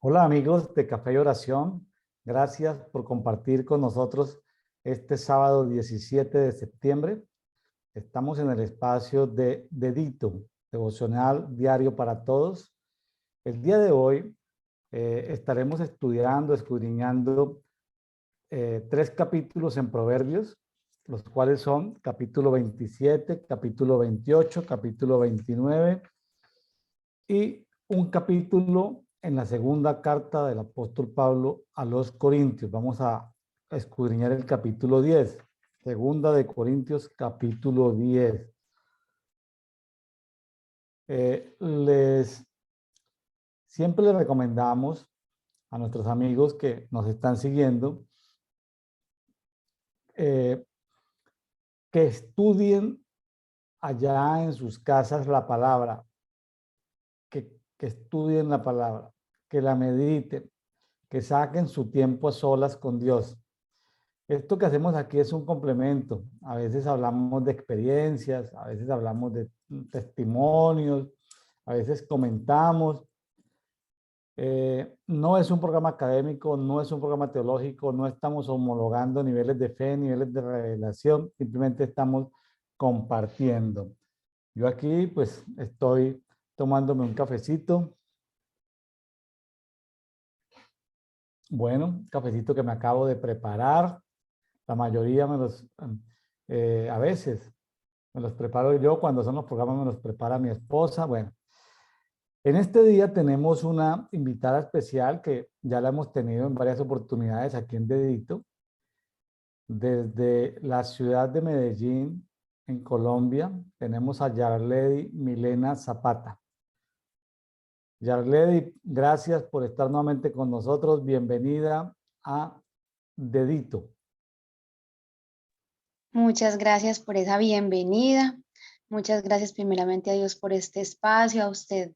Hola amigos de Café y Oración, gracias por compartir con nosotros este sábado 17 de septiembre. Estamos en el espacio de Dedito, devocional diario para todos. El día de hoy estaremos estudiando, escudriñando tres capítulos en Proverbios, los cuales son capítulo 27, capítulo 28, capítulo 29 y un capítulo en la segunda carta del apóstol Pablo a los Corintios. Vamos a escudriñar el capítulo 10, segunda de Corintios, capítulo 10. Eh, les, Siempre les recomendamos a nuestros amigos que nos están siguiendo eh, que estudien allá en sus casas la palabra, que estudien la palabra, que la mediten, que saquen su tiempo a solas con Dios. Esto que hacemos aquí es un complemento. A veces hablamos de experiencias, a veces hablamos de testimonios, a veces comentamos. No es un programa académico, no es un programa teológico, no estamos homologando niveles de fe, niveles de revelación, simplemente estamos compartiendo. Yo aquí pues estoy tomándome un cafecito. Bueno, un cafecito que me acabo de preparar. La mayoría a veces me los preparo yo, cuando son los programas me los prepara mi esposa. Bueno, en este día tenemos una invitada especial que ya la hemos tenido en varias oportunidades aquí en Dedito, desde la ciudad de Medellín, en Colombia. Tenemos a Yarledy Milena Zapata. Yarledy, gracias por estar nuevamente con nosotros. Bienvenida a Dedito. Muchas gracias por esa bienvenida. Muchas gracias primeramente a Dios por este espacio, a usted,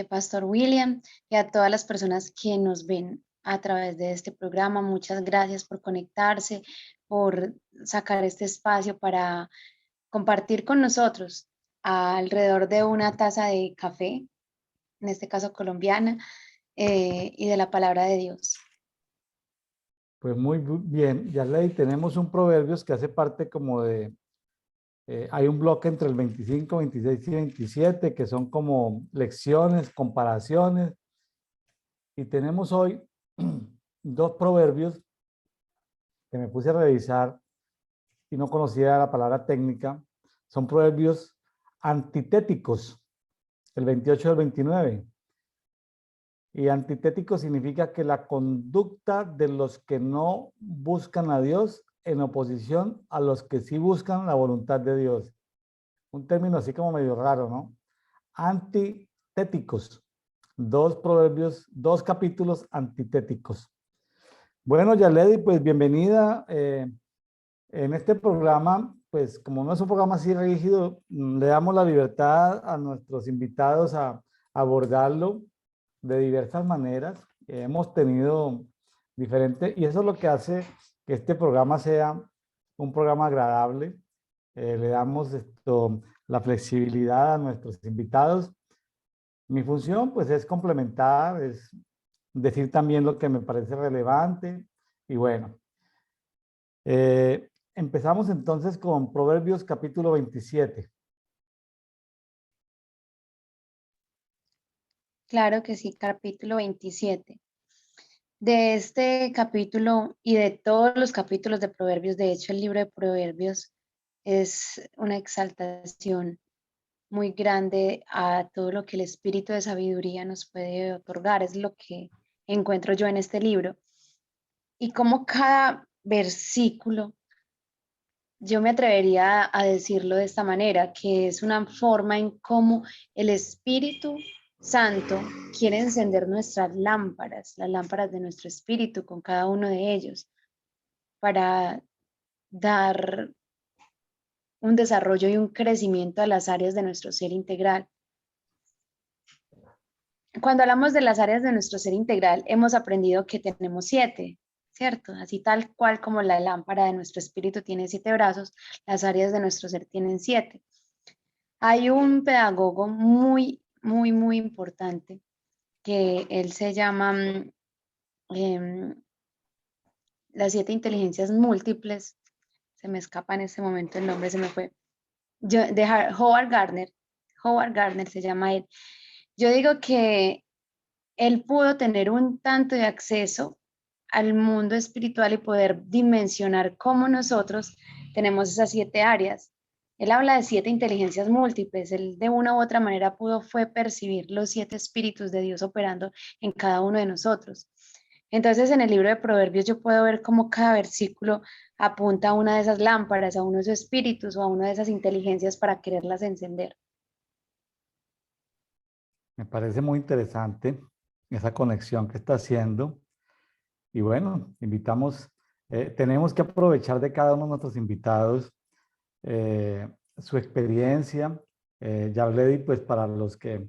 Pastor William, y a todas las personas que nos ven a través de este programa. Muchas gracias por conectarse, por sacar este espacio para compartir con nosotros alrededor de una taza de café, en este caso colombiana, y de la palabra de Dios. Pues muy bien, Yarley, tenemos un Proverbios que hace parte como de, hay un bloque entre el 25, 26 y 27 que son como lecciones, comparaciones, y tenemos hoy dos proverbios que me puse a revisar y no conocía la palabra técnica. Son proverbios antitéticos, el 28 y el 29. Y antitético significa que la conducta de los que no buscan a Dios en oposición a los que sí buscan la voluntad de Dios. Un término así como medio raro, ¿no? Antitéticos. Dos proverbios, dos capítulos antitéticos. Bueno, Yaledi, pues bienvenida. En este programa, pues como no es un programa así rígido, le damos la libertad a nuestros invitados a abordarlo de diversas maneras. Hemos tenido diferentes, y eso es lo que hace que este programa sea un programa agradable. Le damos la flexibilidad a nuestros invitados. Mi función, pues, es complementar, es decir también lo que me parece relevante. Y bueno, empezamos entonces con Proverbios capítulo 27. Claro que sí, capítulo 27. De este capítulo y de todos los capítulos de Proverbios, de hecho el libro de Proverbios es una exaltación muy grande a todo lo que el espíritu de sabiduría nos puede otorgar, es lo que encuentro yo en este libro. Y como cada versículo, yo me atrevería a decirlo de esta manera, que es una forma en cómo el Espíritu Santo quiere encender nuestras lámparas, las lámparas de nuestro espíritu con cada uno de ellos, para dar un desarrollo y un crecimiento a las áreas de nuestro ser integral. Cuando hablamos de las áreas de nuestro ser integral, hemos aprendido que tenemos 7, ¿cierto? Así tal cual como la lámpara de nuestro espíritu tiene 7 brazos, las áreas de nuestro ser tienen 7. Hay un pedagogo muy importante que él se llama Las 7 inteligencias múltiples. Se me escapa en este momento el nombre, se me fue. Howard Gardner. Howard Gardner se llama él. Yo digo que él pudo tener un tanto de acceso al mundo espiritual y poder dimensionar cómo nosotros tenemos esas 7 áreas. Él habla de 7 inteligencias múltiples. Él de una u otra manera fue percibir los 7 espíritus de Dios operando en cada uno de nosotros. Entonces, en el libro de Proverbios yo puedo ver cómo cada versículo apunta a una de esas lámparas, a uno de esos espíritus o a una de esas inteligencias para quererlas encender. Me parece muy interesante esa conexión que está haciendo. Y bueno, tenemos que aprovechar de cada uno de nuestros invitados su experiencia. Yarledi, pues para los que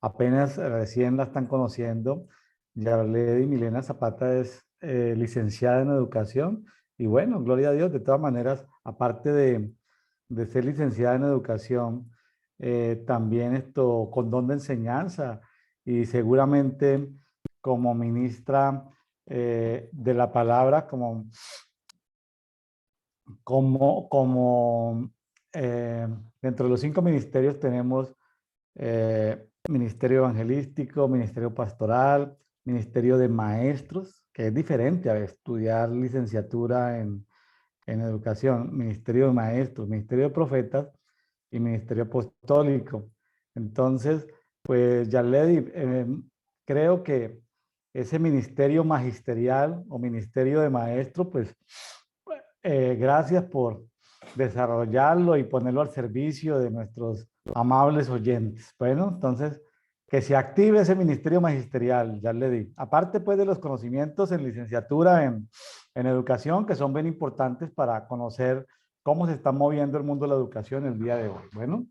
apenas recién la están conociendo, Yarledi Milena Zapata es licenciada en educación y bueno, gloria a Dios, de todas maneras, aparte de ser licenciada en educación, también con don de enseñanza y seguramente como ministra de la palabra, como dentro de los 5 ministerios tenemos ministerio evangelístico, ministerio pastoral, ministerio de maestros, que es diferente a estudiar licenciatura en educación, ministerio de maestros, ministerio de profetas y ministerio apostólico. Entonces, pues Yarledi, creo que ese ministerio magisterial o ministerio de maestro, pues gracias por desarrollarlo y ponerlo al servicio de nuestros amables oyentes. Bueno, entonces, que se active ese ministerio magisterial, ya le di. Aparte, pues, de los conocimientos en licenciatura en educación, que son bien importantes para conocer cómo se está moviendo el mundo de la educación el día de hoy. Bueno.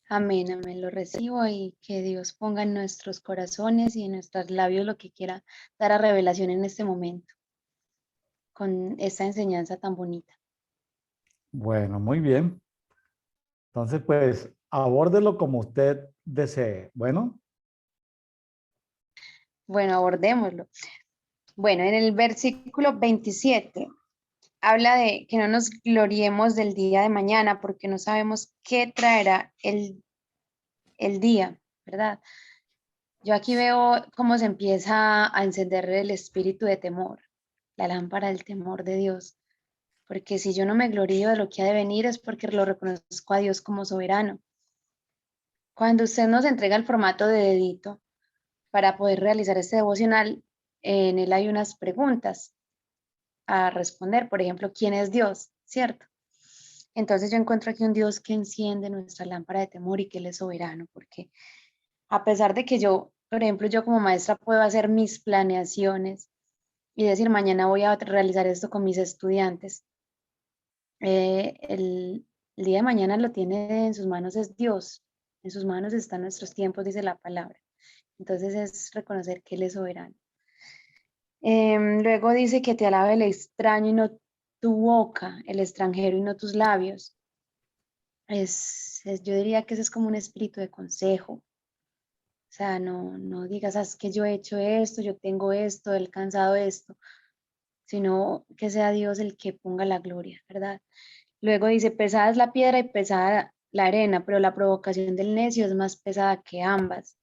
Amén, amén, lo recibo y que Dios ponga en nuestros corazones y en nuestros labios lo que quiera dar a revelación en este momento, con esta enseñanza tan bonita. Bueno, muy bien. Entonces, pues, abórdelo como usted desee. Bueno. Bueno, abordémoslo. Bueno, en el versículo 27 habla de que no nos gloriemos del día de mañana porque no sabemos qué traerá el día, ¿verdad? Yo aquí veo cómo se empieza a encender el espíritu de temor, la lámpara del temor de Dios. Porque si yo no me glorío de lo que ha de venir es porque lo reconozco a Dios como soberano. Cuando usted nos entrega el formato de dedito para poder realizar este devocional, en él hay unas preguntas a responder. Por ejemplo, ¿quién es Dios? ¿Cierto? Entonces yo encuentro aquí un Dios que enciende nuestra lámpara de temor y que Él es soberano, porque a pesar de que yo, por ejemplo, yo como maestra puedo hacer mis planeaciones y decir, mañana voy a realizar esto con mis estudiantes, el día de mañana lo tiene en sus manos es Dios, en sus manos están nuestros tiempos, dice la palabra. Entonces es reconocer que Él es soberano. Luego dice que te alabe el extraño y no tu boca, el extranjero y no tus labios. Yo diría que ese es como un espíritu de consejo. O sea, no digas, "Ah, es que yo he hecho esto, yo tengo esto, he alcanzado esto", sino que sea Dios el que ponga la gloria, ¿verdad? Luego dice, pesada es la piedra y pesada la arena, pero la provocación del necio es más pesada que ambas.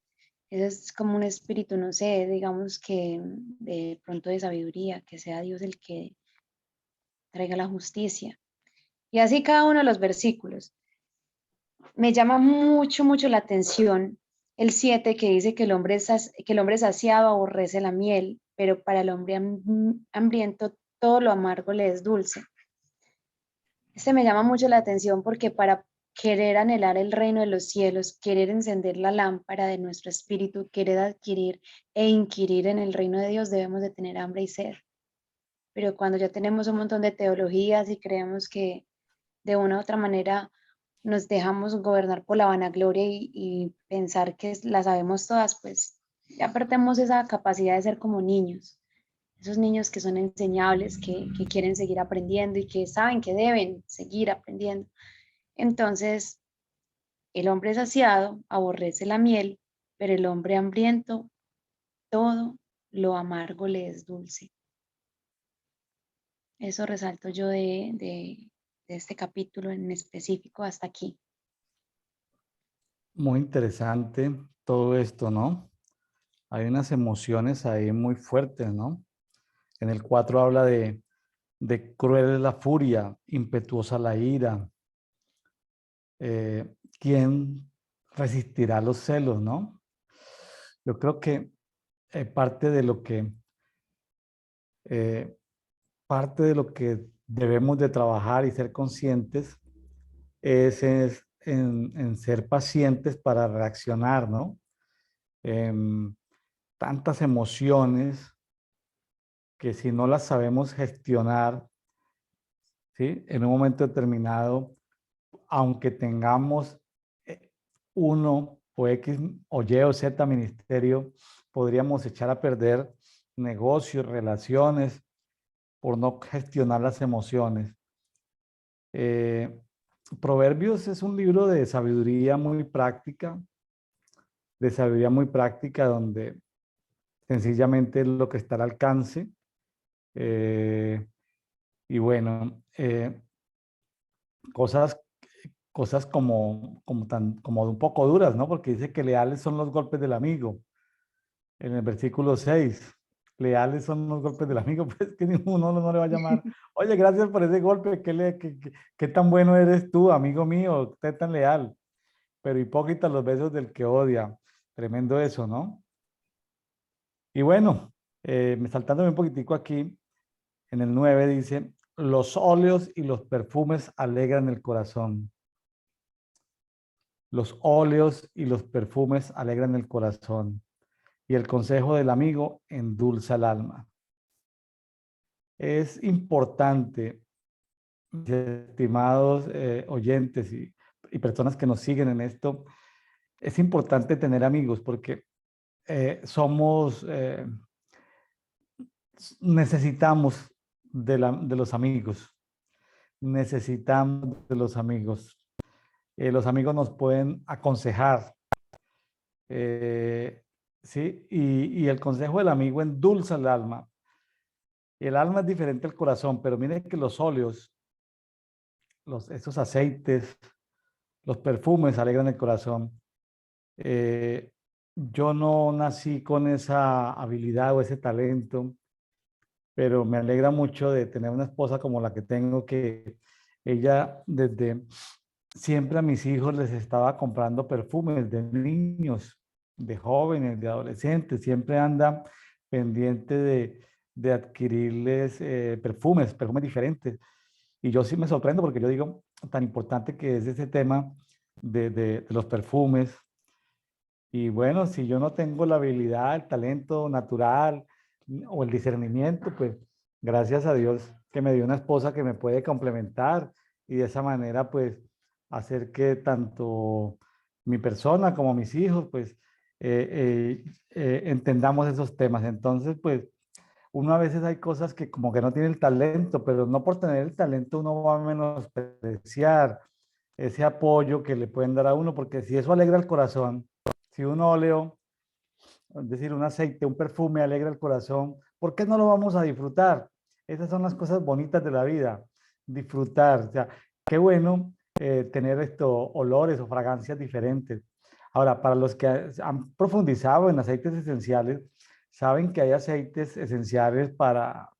Ese es como un espíritu, no sé, digamos que de pronto de sabiduría, que sea Dios el que traiga la justicia. Y así cada uno de los versículos. Me llama mucho, mucho la atención el 7 que dice que que el hombre saciado aborrece la miel, pero para el hombre hambriento todo lo amargo le es dulce. Este me llama mucho la atención porque para querer anhelar el reino de los cielos, querer encender la lámpara de nuestro espíritu, querer adquirir e inquirir en el reino de Dios, debemos de tener hambre y sed. Pero cuando ya tenemos un montón de teologías y creemos que de una u otra manera nos dejamos gobernar por la vanagloria y pensar que la sabemos todas, pues ya perdemos esa capacidad de ser como niños, esos niños que son enseñables, que quieren seguir aprendiendo y que saben que deben seguir aprendiendo. Entonces, el hombre saciado aborrece la miel, pero el hombre hambriento, todo lo amargo le es dulce. Eso resalto yo de este capítulo en específico hasta aquí. Muy interesante todo esto, ¿no? Hay unas emociones ahí muy fuertes, ¿no? En el 4 habla de cruel es la furia, impetuosa la ira. ¿Quién resistirá los celos, no? Yo creo que parte de lo que eh, parte de lo que debemos de trabajar y ser conscientes es en ser pacientes para reaccionar, ¿no? Em, Tantas emociones que si no las sabemos gestionar, ¿sí? En un momento determinado, aunque tengamos eh, uno o X o Y o Z ministerio, podríamos echar a perder negocios, relaciones, por no gestionar las emociones. Eh, Proverbios es un libro de sabiduría muy práctica, donde sencillamente es lo que está al alcance. Eh, y bueno, cosas, cosas como un poco duras, ¿no? Porque dice que leales son los golpes del amigo. En el versículo 6 leales son los golpes del amigo, pues que ninguno no le va a llamar, oye, gracias por ese golpe, qué tan bueno eres tú, amigo mío, usted tan leal, pero hipócritas los besos del que odia. Tremendo eso, ¿no? Y bueno, saltándome un poquitico aquí, en el 9 dice, los óleos y los perfumes alegran el corazón. Los óleos y los perfumes alegran el corazón. Y el consejo del amigo endulza el alma. Es importante, mis estimados oyentes y personas que nos siguen en esto, es importante tener amigos porque somos, necesitamos de los amigos, necesitamos de los amigos. Los amigos nos pueden aconsejar, ¿sí? Y el consejo del amigo endulza el alma. El alma es diferente al corazón, pero miren que los óleos, esos aceites, los perfumes alegran el corazón. Yo no nací con esa habilidad o ese talento, pero me alegra mucho de tener una esposa como la que tengo, que ella desde siempre a mis hijos les estaba comprando perfumes de niños, de jóvenes, de adolescentes, siempre anda pendiente de adquirirles perfumes diferentes. Y yo sí me sorprendo porque yo digo, tan importante que es ese tema de los perfumes. Y bueno, si yo no tengo la habilidad, el talento natural o el discernimiento, pues gracias a Dios que me dio una esposa que me puede complementar y de esa manera pues hacer que tanto mi persona como mis hijos pues entendamos esos temas. Entonces pues uno a veces hay cosas que como que no tiene el talento, pero no por tener el talento uno va a menospreciar ese apoyo que le pueden dar a uno, porque si eso alegra el corazón, si un óleo, es decir, un aceite, un perfume alegra el corazón, ¿por qué no lo vamos a disfrutar? Esas son las cosas bonitas de la vida, disfrutar. O sea, qué bueno tener estos olores o fragancias diferentes. Ahora, para los que han profundizado en aceites esenciales, saben que hay aceites esenciales para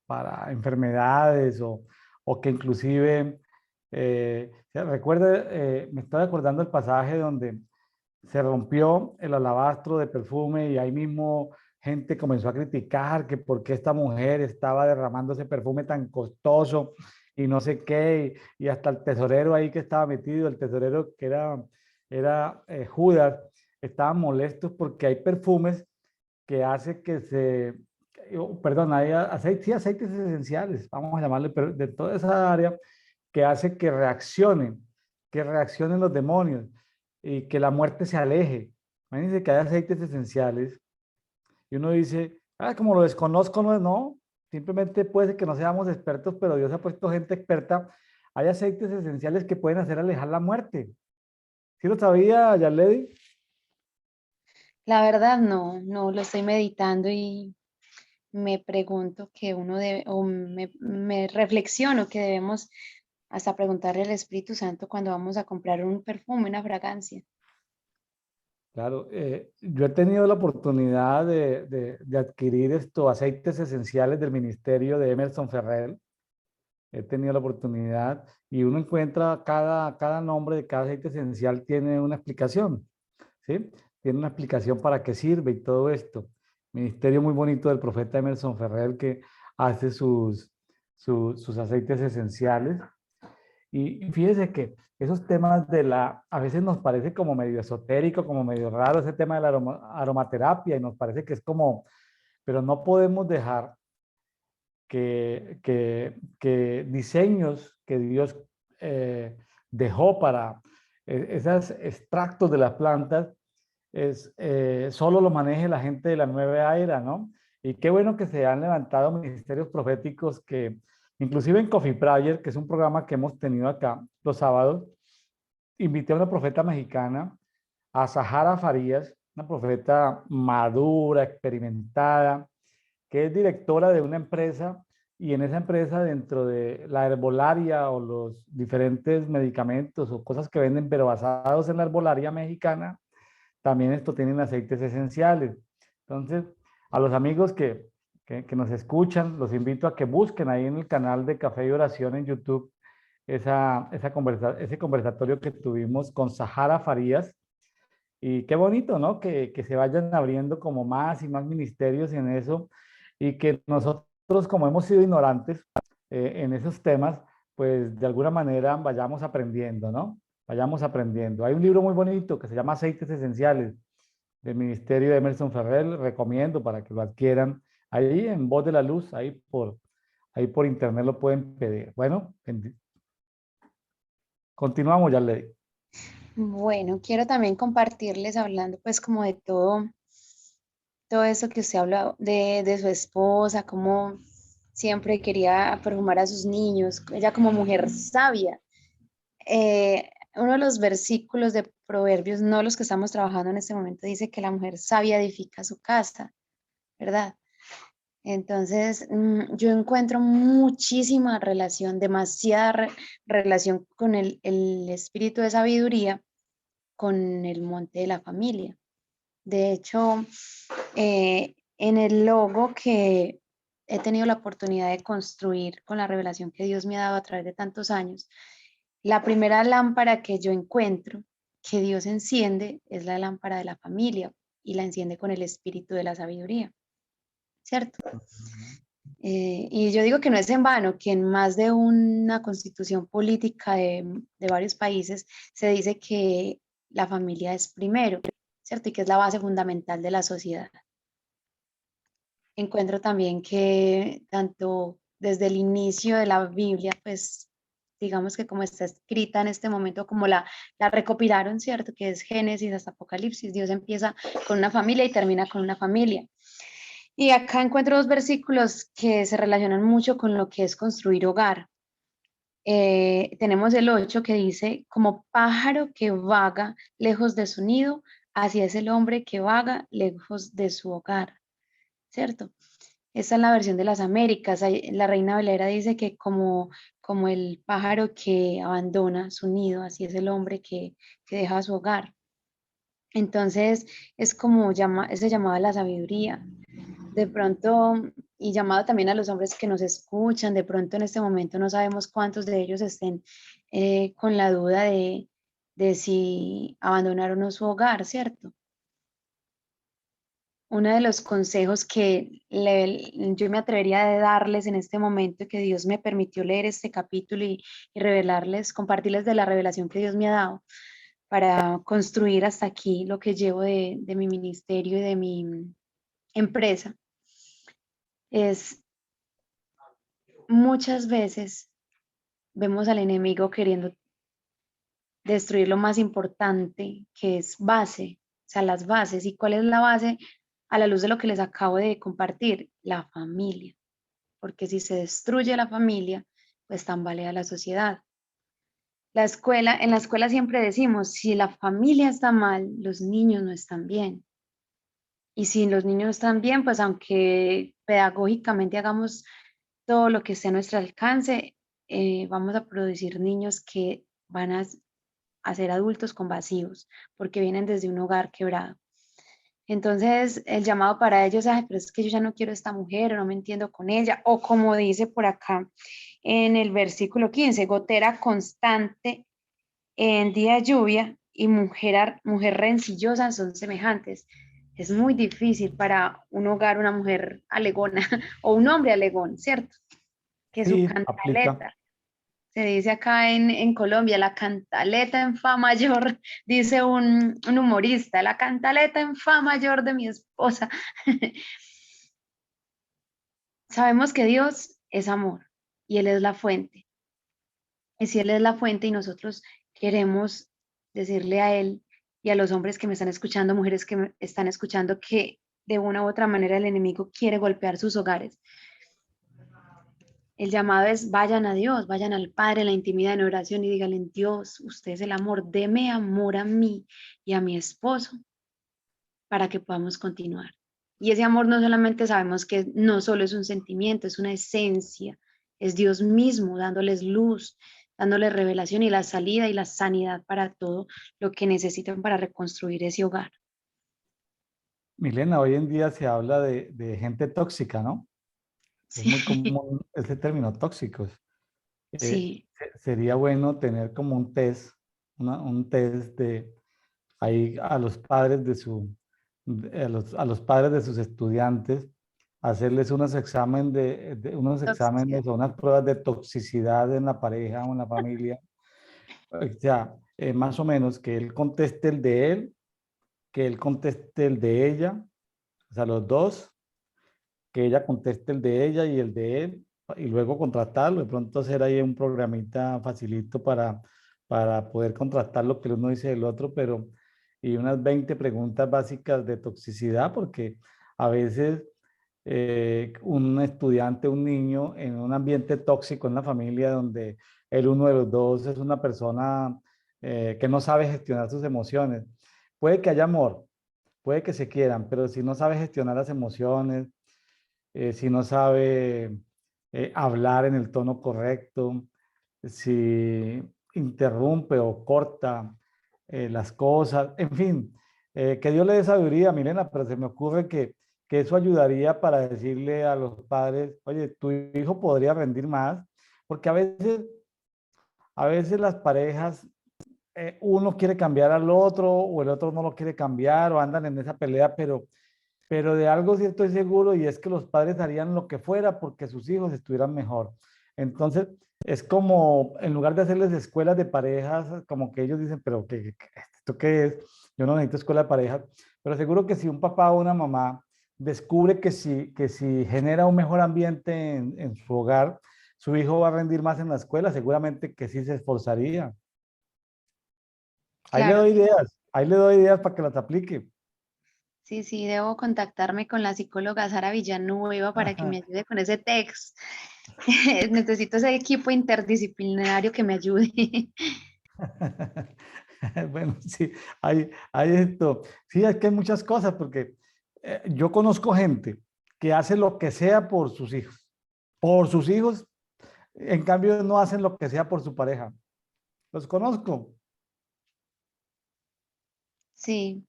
enfermedades o que inclusive, recuerda, me estoy acordando el pasaje donde se rompió el alabastro de perfume y ahí mismo gente comenzó a criticar que por qué esta mujer estaba derramando ese perfume tan costoso y no sé qué, y hasta el tesorero ahí que estaba metido, el tesorero que era Judas, estaban molestos porque hay perfumes que hace que perdón, hay aceites, sí, aceites esenciales, vamos a llamarle, pero de toda esa área que hace que reaccionen los demonios y que la muerte se aleje. Imagínense que hay aceites esenciales y uno dice, ah, como lo desconozco, no es, no, simplemente puede ser que no seamos expertos, pero Dios ha puesto gente experta. Hay aceites esenciales que pueden hacer alejar la muerte. ¿Sí lo sabía, Yarledi? La verdad no lo estoy meditando y me pregunto que uno debe, o me reflexiono que debemos hasta preguntarle al Espíritu Santo cuando vamos a comprar un perfume, una fragancia. Claro, yo he tenido la oportunidad de adquirir estos aceites esenciales del ministerio de Emerson Ferrer. He tenido la oportunidad y uno encuentra cada nombre de cada aceite esencial tiene una explicación, ¿sí? Tiene una explicación para qué sirve y todo esto. Ministerio muy bonito del profeta Emerson Ferrer que hace sus aceites esenciales. Y fíjese que esos temas a veces nos parece como medio esotérico, como medio raro ese tema de la aromaterapia y nos parece que es como, pero no podemos dejar que diseños que Dios dejó para esos extractos de las plantas solo lo maneje la gente de la nueva era, ¿no? Y qué bueno que se han levantado ministerios proféticos que, inclusive en Coffee Prayer, que es un programa que hemos tenido acá los sábados, invité a una profeta mexicana, a Sahara Farías, una profeta madura, experimentada, que es directora de una empresa y en esa empresa dentro de la herbolaria o los diferentes medicamentos o cosas que venden pero basados en la herbolaria mexicana, también esto tienen aceites esenciales. Entonces, a los amigos que nos escuchan, los invito a que busquen ahí en el canal de Café y Oración en YouTube ese conversatorio que tuvimos con Sahara Farías. Y qué bonito, ¿no? Que se vayan abriendo como más y más ministerios en eso y que nosotros, como hemos sido ignorantes en esos temas, pues de alguna manera vayamos aprendiendo, ¿no? Vayamos aprendiendo. Hay un libro muy bonito que se llama Aceites Esenciales del Ministerio de Emerson Ferrer, recomiendo para que lo adquieran ahí en Voz de la Luz, ahí por internet lo pueden pedir. Bueno, continuamos, ya le. Bueno, quiero también compartirles hablando pues como de todo eso que usted habla de su esposa, cómo siempre quería perfumar a sus niños, ella como mujer sabia. Uno de los versículos de Proverbios, no los que estamos trabajando en este momento, dice que la mujer sabia edifica su casa, ¿verdad? Entonces, yo encuentro muchísima relación, demasiada relación con el espíritu de sabiduría, con el monte de la familia. De hecho, en el logo que he tenido la oportunidad de construir con la revelación que Dios me ha dado a través de tantos años, la primera lámpara que yo encuentro que Dios enciende es la lámpara de la familia y la enciende con el espíritu de la sabiduría, ¿cierto? Y yo digo que no es en vano que en más de una constitución política de varios países se dice que la familia es primero, ¿cierto? Y que es la base fundamental de la sociedad. Encuentro también que tanto desde el inicio de la Biblia, pues digamos que como está escrita en este momento, como la recopilaron, ¿cierto? Que es Génesis hasta Apocalipsis, Dios empieza con una familia y termina con una familia. Y acá encuentro dos versículos que se relacionan mucho con lo que es construir hogar. Tenemos el 8 que dice, como pájaro que vaga lejos de su nido, así es el hombre que vaga lejos de su hogar, ¿cierto? Esta es la versión de las Américas. La Reina Valera dice que como el pájaro que abandona su nido, así es el hombre que deja su hogar. Entonces es como ese llamado a la sabiduría. De pronto, y llamado también a los hombres que nos escuchan, de pronto en este momento no sabemos cuántos de ellos estén con la duda de si abandonar o no su hogar, ¿cierto? Uno de los consejos que yo me atrevería a darles en este momento, que Dios me permitió leer este capítulo y revelarles, compartirles de la revelación que Dios me ha dado para construir hasta aquí lo que llevo de mi ministerio y de mi empresa, es muchas veces vemos al enemigo queriendo destruir lo más importante, que es base, o sea, las bases. ¿Y cuál es la base? A la luz de lo que les acabo de compartir, la familia. Porque si se destruye la familia, pues tambalea la sociedad. En la escuela siempre decimos, si la familia está mal, los niños no están bien. Y si los niños están bien, pues aunque pedagógicamente hagamos todo lo que esté a nuestro alcance, vamos a producir niños que van a ser adultos con vacíos, porque vienen desde un hogar quebrado. Entonces, el llamado para ellos, ay, pero es que yo ya no quiero a esta mujer, o no me entiendo con ella, o como dice por acá en el versículo 15, gotera constante en día de lluvia y mujer rencillosa son semejantes. Es muy difícil para un hogar una mujer alegona o un hombre alegón, ¿cierto? Que su Sí, aplica. cantaleta, se dice acá en Colombia, la cantaleta en fa mayor, dice un humorista, la cantaleta en fa mayor de mi esposa. Sabemos que Dios es amor y Él es la fuente. Y si Él es la fuente y nosotros queremos decirle a Él y a los hombres que me están escuchando, mujeres que me están escuchando, que de una u otra manera el enemigo quiere golpear sus hogares, el llamado es vayan a Dios, vayan al Padre en la intimidad, en oración y díganle, Dios, usted es el amor, deme amor a mí y a mi esposo para que podamos continuar. Y ese amor no solamente sabemos que no solo es un sentimiento, es una esencia, es Dios mismo dándoles luz, dándoles revelación y la salida y la sanidad para todo lo que necesitan para reconstruir ese hogar. Milena, hoy en día se habla de gente tóxica, ¿no? Es Sí, muy común ese término, tóxicos. sí, Sería bueno tener como un test, un test de ahí a los padres de a los padres de sus estudiantes, hacerles unos unos toxicidad. exámenes o unas pruebas de toxicidad en la pareja o en la familia. O sea, más o menos que él conteste el de él, que él conteste el de ella, o sea, los dos, que ella conteste el de ella y el de él, y luego contratarlo. De pronto hacer ahí un programita facilito para poder contrastar lo que el uno dice del otro, pero y unas 20 preguntas básicas de toxicidad, porque a veces un estudiante, un niño en un ambiente tóxico en la familia donde el uno de los dos es una persona que no sabe gestionar sus emociones. Puede que haya amor, puede que se quieran, pero si no sabe gestionar las emociones, si no sabe hablar en el tono correcto, si interrumpe o corta las cosas, en fin, que Dios le dé sabiduría, Milena, pero se me ocurre que eso ayudaría para decirle a los padres, oye, tu hijo podría rendir más, porque a veces las parejas, uno quiere cambiar al otro o el otro no lo quiere cambiar o andan en esa pelea, pero de algo sí estoy seguro y es que los padres harían lo que fuera porque sus hijos estuvieran mejor. Entonces, es como, en lugar de hacerles escuelas de parejas, como que ellos dicen, pero ¿esto qué es? Yo no necesito escuela de parejas, pero seguro que si un papá o una mamá descubre que si genera un mejor ambiente en su hogar, su hijo va a rendir más en la escuela, seguramente que sí se esforzaría. Claro, Ahí le doy ideas para que las aplique. sí, sí, debo contactarme con la psicóloga Sara Villanueva para que me ayude con ese text. Necesito ese equipo interdisciplinario que me ayude. Bueno, sí, hay esto. Sí, es que hay muchas cosas porque yo conozco gente que hace lo que sea por sus hijos. Por sus hijos, en cambio, no hacen lo que sea por su pareja. Los conozco. Sí,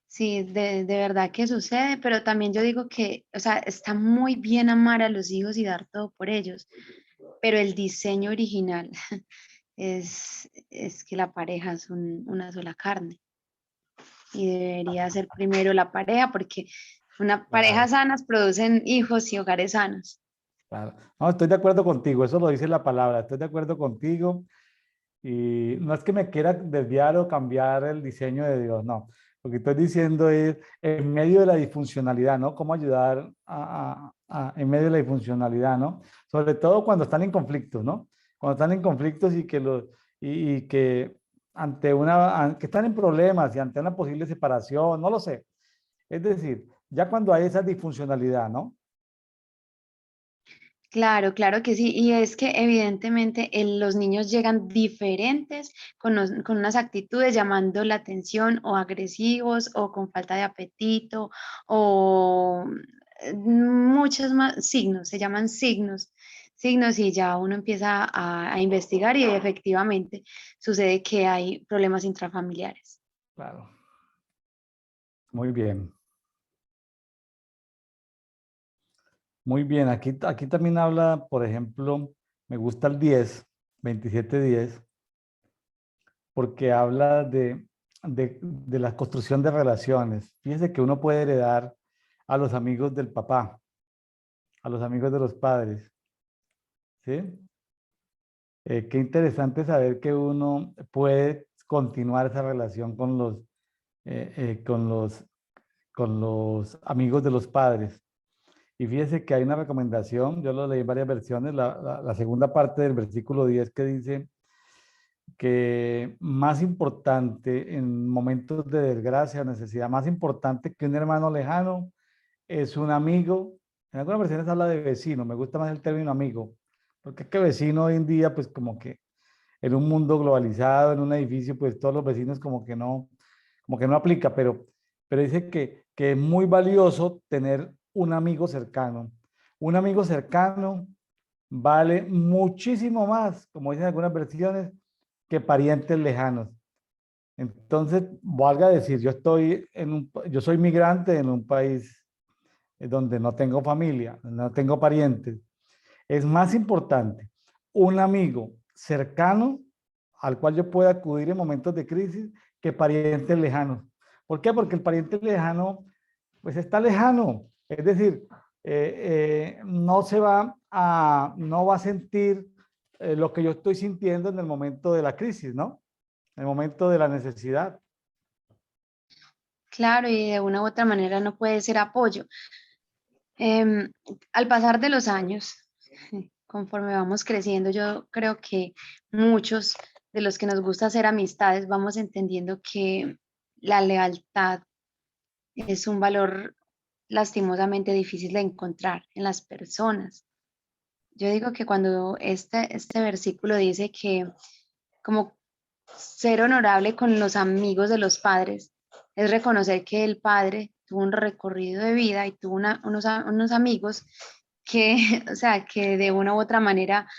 sí, de verdad que sucede, pero también yo digo que, o sea, está muy bien amar a los hijos y dar todo por ellos, pero el diseño original es que la pareja es una sola carne y debería ser primero la pareja porque una pareja Claro, sanas producen hijos y hogares sanos. claro. No, estoy de acuerdo contigo, eso lo dice la palabra, estoy de acuerdo contigo. Y no es que me quiera desviar o cambiar el diseño de Dios, no. Lo que estoy diciendo es en medio de la disfuncionalidad, ¿no? Cómo ayudar en medio de la disfuncionalidad, ¿no? Sobre todo cuando están en conflictos, ¿no? Cuando están en conflictos y que que están en problemas y ante una posible separación, no lo sé. Es decir, ya cuando hay esa disfuncionalidad, ¿no? Claro, claro que sí. Y es que evidentemente los niños llegan diferentes, con unas actitudes llamando la atención o agresivos o con falta de apetito o muchos más signos, se llaman signos, signos y ya uno empieza a investigar y efectivamente sucede que hay problemas intrafamiliares. Claro. Muy bien. Muy bien. Aquí también habla, por ejemplo, me gusta el 10, 27:10, porque habla de la construcción de relaciones. Fíjense que uno puede heredar a los amigos del papá, a los amigos de los padres, ¿sí? Qué interesante saber que uno puede continuar esa relación eh, eh, con los, con los amigos de los padres. Y fíjese que hay una recomendación, yo lo leí en varias versiones, la segunda parte del versículo 10 que dice que más importante en momentos de desgracia o necesidad, más importante que un hermano lejano es un amigo. En algunas versiones habla de vecino, me gusta más el término amigo, porque es que vecino hoy en día, pues como que en un mundo globalizado, en un edificio, pues todos los vecinos como que no aplica, pero dice que es muy valioso tener un amigo cercano. Un amigo cercano vale muchísimo más, como dicen algunas versiones, que parientes lejanos. Entonces, valga decir, yo soy migrante en un país donde no tengo familia, no tengo parientes. Es más importante un amigo cercano al cual yo pueda acudir en momentos de crisis que parientes lejanos. ¿Por qué? Porque el pariente lejano, pues está lejano. Es decir, no va a sentir lo que yo estoy sintiendo en el momento de la crisis, ¿no? En el momento de la necesidad. Claro, y de una u otra manera no puede ser apoyo. Em, Al pasar de los años, conforme vamos creciendo, yo creo que muchos de los que nos gusta hacer amistades vamos entendiendo que la lealtad es un valor lastimosamente difícil de encontrar en las personas. Yo digo que cuando este versículo dice que como ser honorable con los amigos de los padres es reconocer que el padre tuvo un recorrido de vida y tuvo unos amigos que, o sea, que de una u otra manera,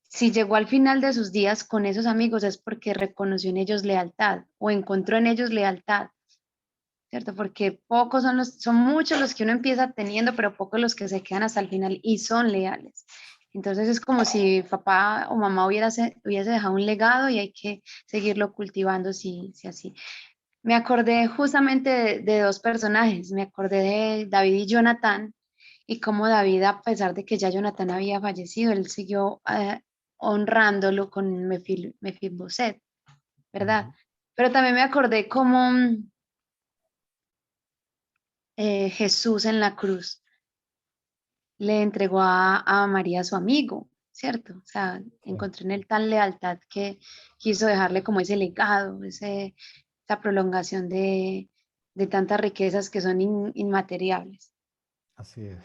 si llegó al final de sus días con esos amigos es porque reconoció en ellos lealtad o encontró en ellos lealtad, ¿cierto? Porque son muchos los que uno empieza teniendo, pero pocos los que se quedan hasta el final y son leales. Entonces es como si papá o mamá hubiese dejado un legado y hay que seguirlo cultivando si así. Me acordé justamente de dos personajes, me acordé de David y Jonathan y cómo David, a pesar de que ya Jonathan había fallecido, él siguió honrándolo con Mefiboset, ¿verdad? Pero también me acordé cómo Jesús en la cruz le entregó a María su amigo, ¿cierto? O sea, Sí, encontré en él tal lealtad que quiso dejarle como ese legado, esa prolongación de tantas riquezas que son inmateriables. así es.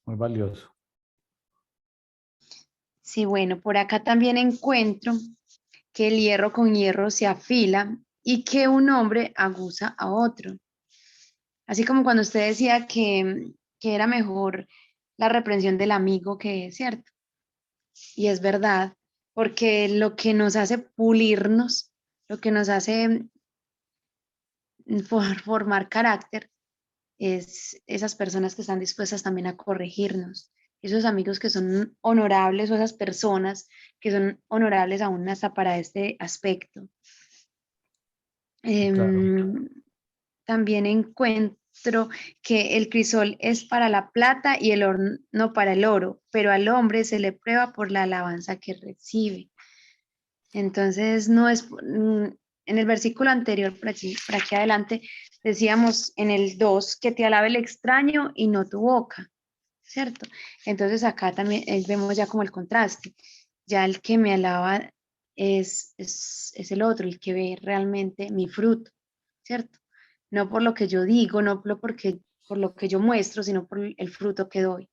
Muy valioso. Sí, bueno, por acá también encuentro que el hierro con hierro se afila y que un hombre aguza a otro. Así como cuando usted decía que era mejor la reprensión del amigo que, ¿cierto? Y es verdad, porque lo que nos hace pulirnos, lo que nos hace formar carácter, es esas personas que están dispuestas también a corregirnos, esos amigos que son honorables o esas personas que son honorables aún hasta para este aspecto. Sí, claro. Em, También encuentro que el crisol es para la plata y el horno para el oro, pero al hombre se le prueba por la alabanza que recibe. Entonces, no es, en el versículo anterior, por aquí adelante, decíamos en el 2 que te alabe el extraño y no tu boca, ¿cierto? Entonces acá también vemos ya como el contraste. Ya el que me alaba es el otro, el que ve realmente mi fruto, ¿cierto? No por lo que yo digo, no por lo que yo muestro, sino por el fruto que doy.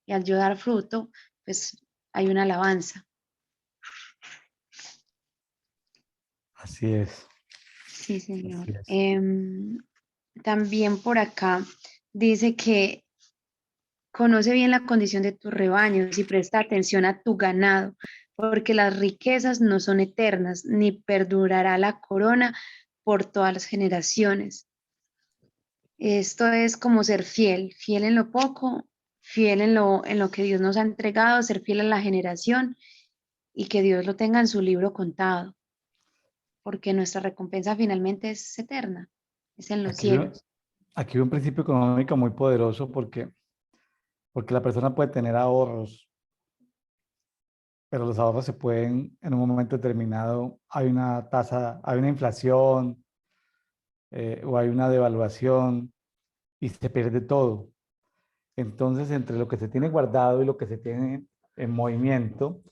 y al yo dar fruto, pues hay una alabanza. Así es, Sí, señor. así es. También por acá dice que conoce bien la condición de tus rebaños y presta atención a tu ganado, porque las riquezas no son eternas, ni perdurará la corona por todas las generaciones. Esto es como ser fiel, fiel en lo poco, fiel en lo que Dios nos ha entregado, ser fiel a la generación y que Dios lo tenga en su libro contado, porque nuestra recompensa finalmente es eterna, es en los Aquí veo, cielos. aquí veo un principio económico muy poderoso porque la persona puede tener ahorros, pero los ahorros se pueden, en un momento determinado, hay una tasa, hay una inflación o hay una devaluación y se pierde todo. Entonces, entre lo que se tiene guardado y lo que se tiene en movimiento,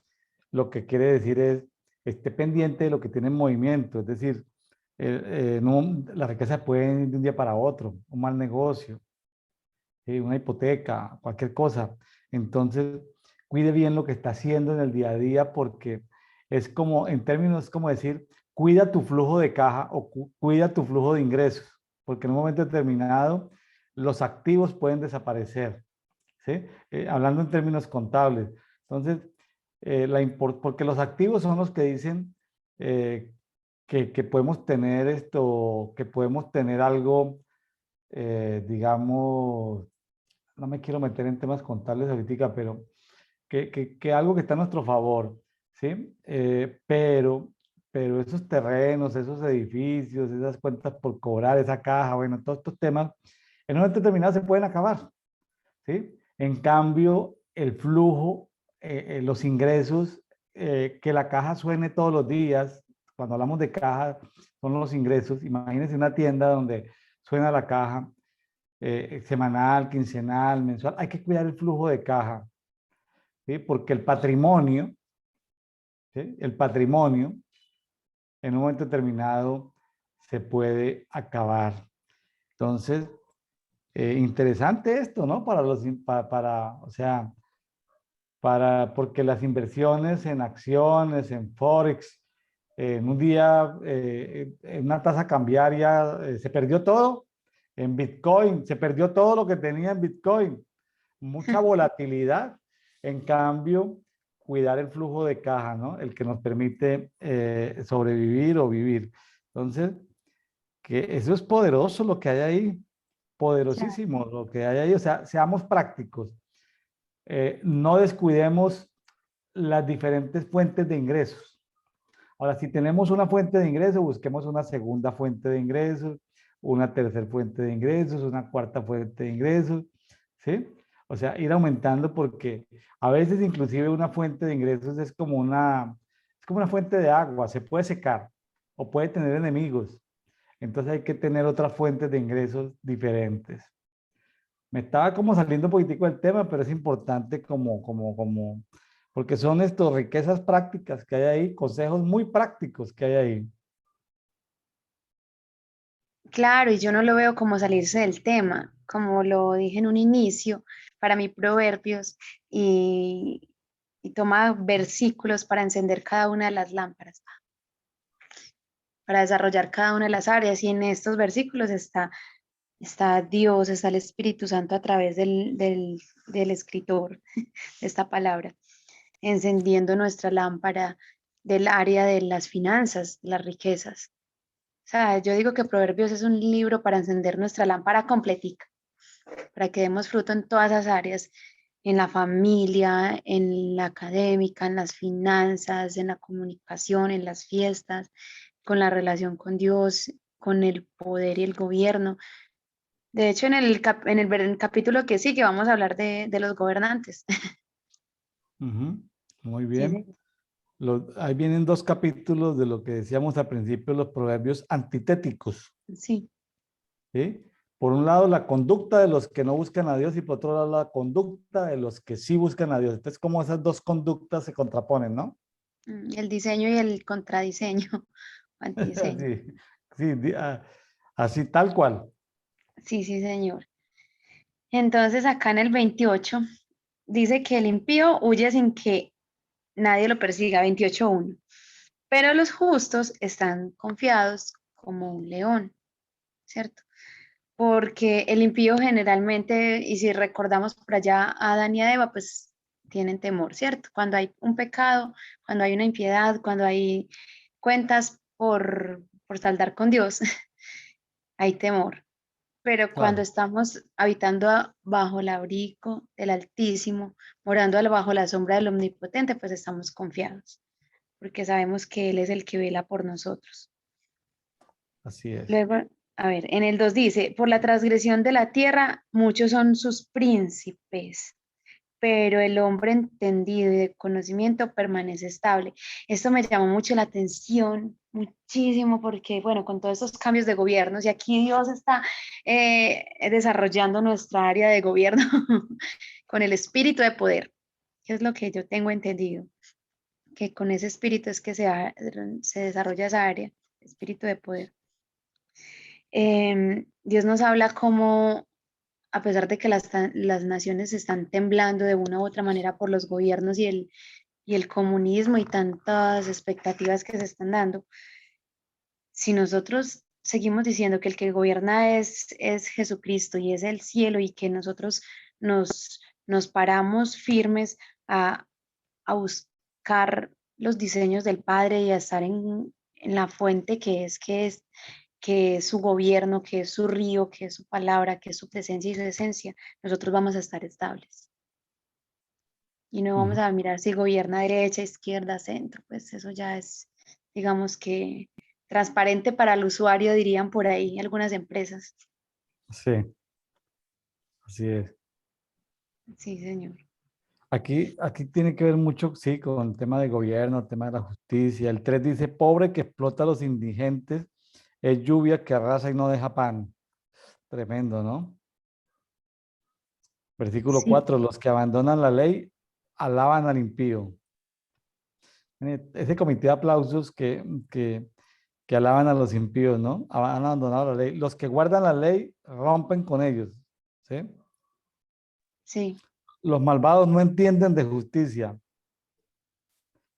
lo que quiere decir es, esté pendiente de lo que tiene en movimiento, es decir, no, la riqueza puede ir de un día para otro, un mal negocio, una hipoteca, cualquier cosa. Entonces, cuide bien lo que está haciendo en el día a día porque es como, en términos, es como decir, cuida tu flujo de caja o cuida tu flujo de ingresos, porque en un momento determinado los activos pueden desaparecer, ¿sí? Hablando en términos contables. Entonces, porque los activos son los que dicen que podemos tener esto, que podemos tener algo, digamos, no me quiero meter en temas contables ahorita, pero que algo que está a nuestro favor, ¿sí? Pero esos terrenos, esos edificios, esas cuentas por cobrar, esa caja, bueno, todos estos temas, en un momento determinado se pueden acabar, ¿sí? En cambio, el flujo, los ingresos, que la caja suene todos los días, cuando hablamos de caja, son los ingresos. Imagínense una tienda donde suena la caja semanal, quincenal, mensual. Hay que cuidar el flujo de caja, ¿sí? Porque el patrimonio, ¿sí? El patrimonio, en un momento determinado, se puede acabar. Entonces, interesante esto, ¿no? O sea, porque las inversiones en acciones, en Forex, en un día, en una tasa cambiaria, se perdió todo. En Bitcoin, se perdió todo lo que tenía en Bitcoin. Mucha volatilidad. En cambio, cuidar el flujo de caja, ¿no? El que nos permite sobrevivir o vivir. Entonces, que eso es poderoso lo que hay ahí. Claro. Poderosísimo lo que hay ahí. O sea, seamos prácticos. No descuidemos las diferentes fuentes de ingresos. Ahora, si tenemos una fuente de ingresos, busquemos una segunda fuente de ingresos, una tercera fuente de ingresos, una cuarta fuente de ingresos, ¿sí? O sea, ir aumentando porque a veces inclusive una fuente de ingresos es como una fuente de agua, se puede secar o puede tener enemigos. Entonces hay que tener otras fuentes de ingresos diferentes. Me estaba como saliendo un poquitico del tema, pero es importante porque son estas riquezas prácticas que hay ahí, consejos muy prácticos que hay ahí. Claro, y yo no lo veo como salirse del tema, como lo dije en un inicio, para mí Proverbios y, y toma versículos para encender cada una de las lámparas, para desarrollar cada una de las áreas. Y en estos versículos está Dios, está el Espíritu Santo a través del escritor de esta palabra, encendiendo nuestra lámpara del área de las finanzas, las riquezas. O sea, yo digo que Proverbios es un libro para encender nuestra lámpara completica, para que demos fruto en todas esas áreas, en la familia, en la académica, en las finanzas, en la comunicación, en las fiestas, con la relación con Dios, con el poder y el gobierno. De hecho, en el capítulo que sigue vamos a hablar de los gobernantes. Ujú, muy Sí, bien. sí, Ahí vienen dos capítulos de lo que decíamos al principio, los proverbios antitéticos, sí, ¿sí? Por un lado, la conducta de los que no buscan a Dios y por otro lado, la conducta de los que sí buscan a Dios. Entonces, como esas dos conductas se contraponen, ¿no? el diseño y el contradiseño, antidiseño. Sí, sí, así tal cual. Sí, sí, señor. Entonces, acá en el 28. dice que el impío huye sin que nadie lo persiga, 28:1. Pero los justos están confiados como un león, ¿cierto? Porque el impío generalmente, y si recordamos por allá a Adán y a Eva, pues tienen temor, ¿cierto? Cuando hay un pecado, cuando hay una impiedad, cuando hay cuentas por saldar con Dios, hay temor. Pero cuando Claro. estamos habitando bajo el abrigo del Altísimo, morando bajo la sombra del Omnipotente, pues estamos confiados, porque sabemos que Él es el que vela por nosotros. Así es. Luego, a ver, en el 2 dice, por la transgresión de la tierra, muchos son sus príncipes, pero el hombre entendido y de conocimiento permanece estable. Esto me llamó mucho la atención, muchísimo, porque, bueno, con todos estos cambios de gobiernos, y aquí Dios está desarrollando nuestra área de gobierno con el espíritu de poder, que es lo que yo tengo entendido, que con ese espíritu es que se desarrolla esa área, espíritu de poder. Dios nos habla como, a pesar de que las naciones están temblando de una u otra manera por los gobiernos y el comunismo y tantas expectativas que se están dando, si nosotros seguimos diciendo que el que gobierna es Jesucristo y es el cielo y que nosotros nos paramos firmes a buscar los diseños del Padre y a estar en la fuente que es su gobierno, que es su río, que es su palabra, que es su presencia y su esencia, nosotros vamos a estar estables. Y no vamos Ujú. a mirar si gobierna derecha, izquierda, centro, pues eso ya es, digamos que transparente para el usuario, dirían por ahí algunas empresas. Sí, así es. Sí, señor. Aquí tiene que ver mucho, sí, con el tema de gobierno, el tema de la justicia. El 3 dice, pobre que explota a los indigentes, es lluvia que arrasa y no deja pan. Tremendo, ¿no? Versículo Sí, 4, los que abandonan la ley alaban al impío. Ese comité de aplausos que alaban a los impíos, ¿no? Han abandonado la ley. Los que guardan la ley rompen con ellos, ¿sí? sí, Los malvados no entienden de justicia,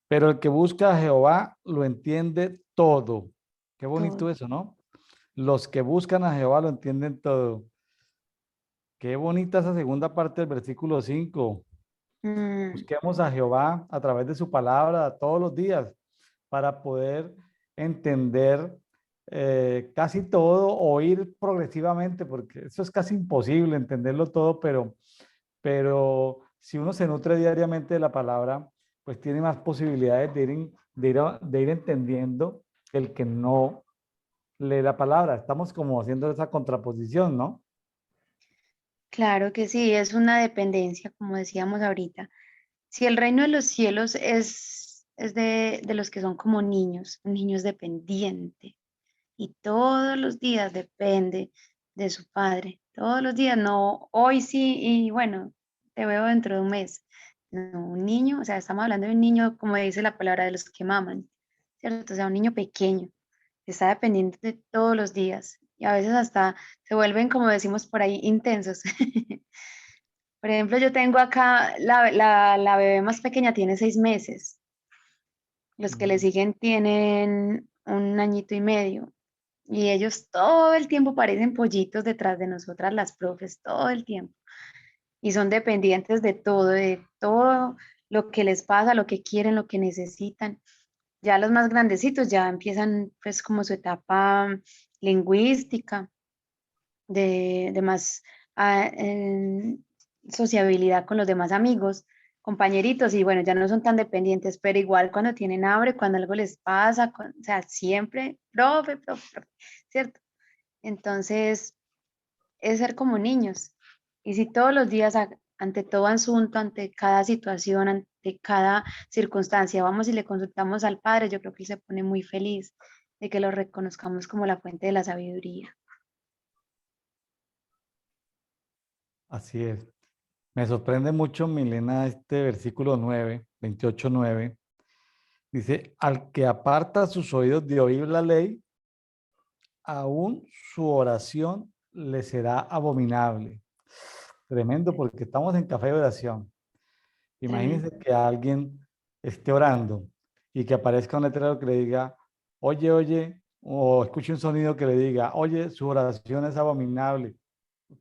pero el que busca a Jehová lo entiende todo. Qué bonito todo. eso, ¿no? Los que buscan a Jehová lo entienden todo. Qué bonita esa segunda parte del versículo 5. Mm, Busquemos a Jehová a través de su palabra todos los días para poder entender casi todo o ir progresivamente, porque eso es casi imposible entenderlo todo, pero si uno se nutre diariamente de la palabra, pues tiene más posibilidades de ir entendiendo el que no lee la palabra. Estamos como haciendo esa contraposición, ¿no? claro que sí, es una dependencia, como decíamos ahorita. Si el reino de los cielos es de los que son como niños, un niño es dependiente y todos los días depende de su padre. Todos los días, no, hoy sí y bueno, te veo dentro de un mes. No, un niño, o sea, estamos hablando de un niño, como dice la palabra, de los que maman, ¿cierto? O sea, un niño pequeño, que está dependiente de todos los días y a veces hasta se vuelven, como decimos por ahí, intensos. Por ejemplo, yo tengo acá, la bebé más pequeña tiene 6 meses, los que le Mm. siguen tienen 1 añito y medio, y ellos todo el tiempo parecen pollitos detrás de nosotras, las profes, todo el tiempo, y son dependientes de todo lo que les pasa, lo que quieren, lo que necesitan. Ya los más grandecitos ya empiezan pues como su etapa lingüística, de más sociabilidad con los demás amigos, compañeritos, y bueno, ya no son tan dependientes, pero igual cuando tienen hambre, cuando algo les pasa, o sea, siempre, profe, profe, profe, ¿cierto? Entonces, es ser como niños. Y si todos los días, ante todo asunto, ante cada situación, ante cada circunstancia, vamos y le consultamos al Padre, yo creo que Él se pone muy feliz de que lo reconozcamos como la fuente de la sabiduría. Así es. Me sorprende mucho, Milena, este versículo 9, 28:9. Dice, al que aparta sus oídos de oír la ley, aún su oración le será abominable. Tremendo, porque estamos en café de oración. tremendo. Imagínense que alguien esté orando y que aparezca un letrero que le diga, oye, oye, o escuche un sonido que le diga, oye, su oración es abominable.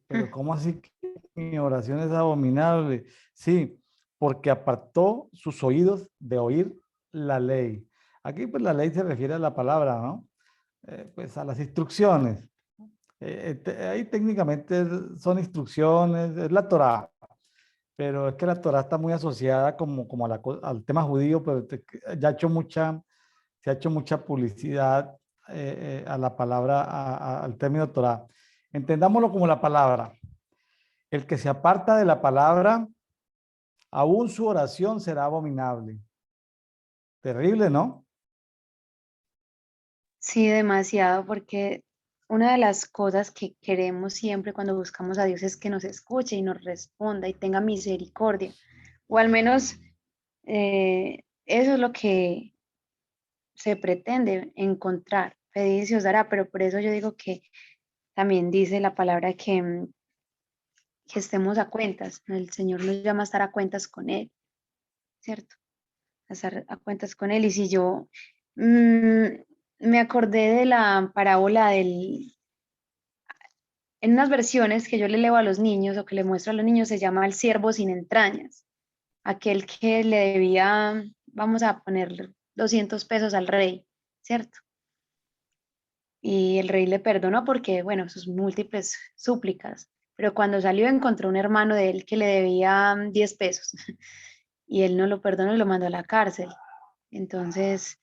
Pero ¿cómo así que mi oración es abominable? Sí, porque apartó sus oídos de oír la ley. Aquí pues la ley se refiere a la palabra, ¿no? Pues a las instrucciones. Ahí técnicamente son instrucciones, es la Torá, pero es que la Torá está muy asociada como a al tema judío, pero ya ha hecho se ha hecho mucha publicidad a la palabra, al término Torá. Entendámoslo como la palabra. El que se aparta de la palabra, aún su oración será abominable. Terrible, ¿no? Sí, demasiado, porque una de las cosas que queremos siempre cuando buscamos a Dios es que nos escuche y nos responda y tenga misericordia. O al menos eso es lo que se pretende encontrar. Pedid y se os dará, pero por eso yo digo que también dice la palabra que estemos a cuentas. El Señor nos llama a estar a cuentas con Él, ¿cierto? A estar a cuentas con Él. Y si yo mm, me acordé de la parábola en unas versiones que yo le leo a los niños o que le muestro a los niños, se llama el siervo sin entrañas, aquel que le debía, vamos a poner 200 pesos al rey, ¿cierto? Y el rey le perdonó porque, bueno, sus múltiples súplicas, pero cuando salió encontró un hermano de él que le debía 10 pesos y él no lo perdonó y lo mandó a la cárcel. Entonces,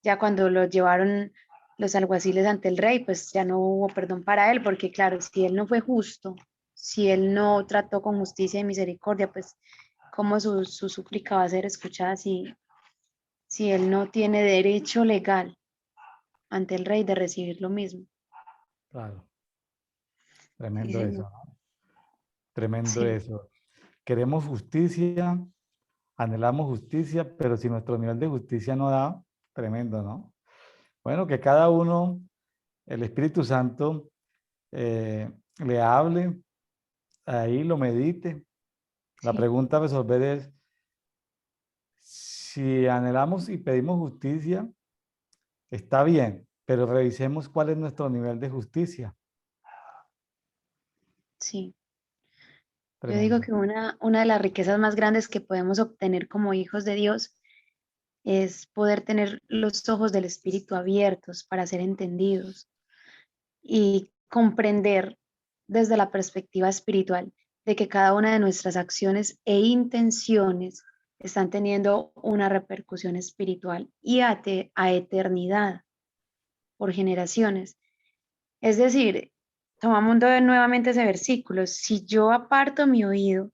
ya cuando lo llevaron los alguaciles ante el rey, pues ya no hubo perdón para él, porque claro, si él no fue justo, si él no trató con justicia y misericordia, pues cómo su súplica va a ser escuchada si él no tiene derecho legal ante el rey de recibir lo mismo. Claro, Sí, tremendo eso, señor. ¿no? Tremendo Sí, eso. Queremos justicia, anhelamos justicia, pero si nuestro nivel de justicia no da, tremendo, ¿no? Bueno, que cada uno, el Espíritu Santo, le hable, ahí lo medite. La sí, pregunta a resolver es, si anhelamos y pedimos justicia, está bien, pero revisemos cuál es nuestro nivel de justicia. sí. Yo digo Tremendo. que una de las riquezas más grandes que podemos obtener como hijos de Dios es poder tener los ojos del Espíritu abiertos para ser entendidos y comprender desde la perspectiva espiritual de que cada una de nuestras acciones e intenciones están teniendo una repercusión espiritual y a eternidad por generaciones. Es decir, tomamos nuevamente ese versículo, si yo aparto mi oído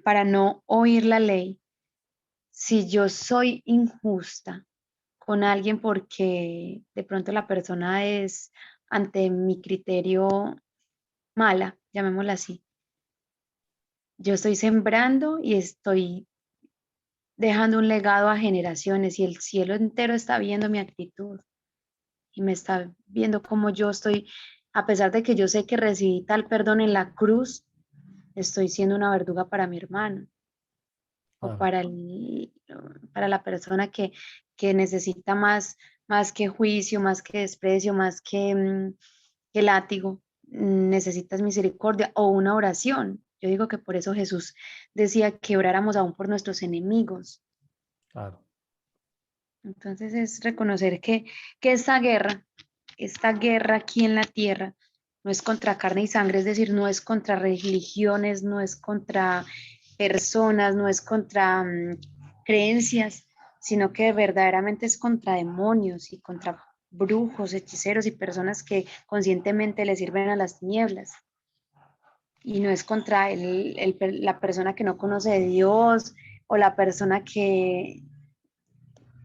para no oír la ley, si yo soy injusta con alguien porque de pronto la persona es ante mi criterio mala, llamémosla así. Yo estoy sembrando y estoy dejando un legado a generaciones y el cielo entero está viendo mi actitud y me está viendo cómo yo estoy, a pesar de que yo sé que recibí tal perdón en la cruz, estoy siendo una verduga para mi hermano o Claro. para la persona que necesita más que juicio, más que desprecio, más que látigo, necesitas misericordia o una oración. Yo digo que por eso Jesús decía que oráramos aún por nuestros enemigos. Claro. Entonces es reconocer que esta guerra aquí en la tierra, no es contra carne y sangre, es decir, no es contra religiones, no es contra personas, no es contra creencias, sino que verdaderamente es contra demonios y contra brujos, hechiceros y personas que conscientemente le sirven a las tinieblas. Y no es contra la persona que no conoce de Dios o la persona que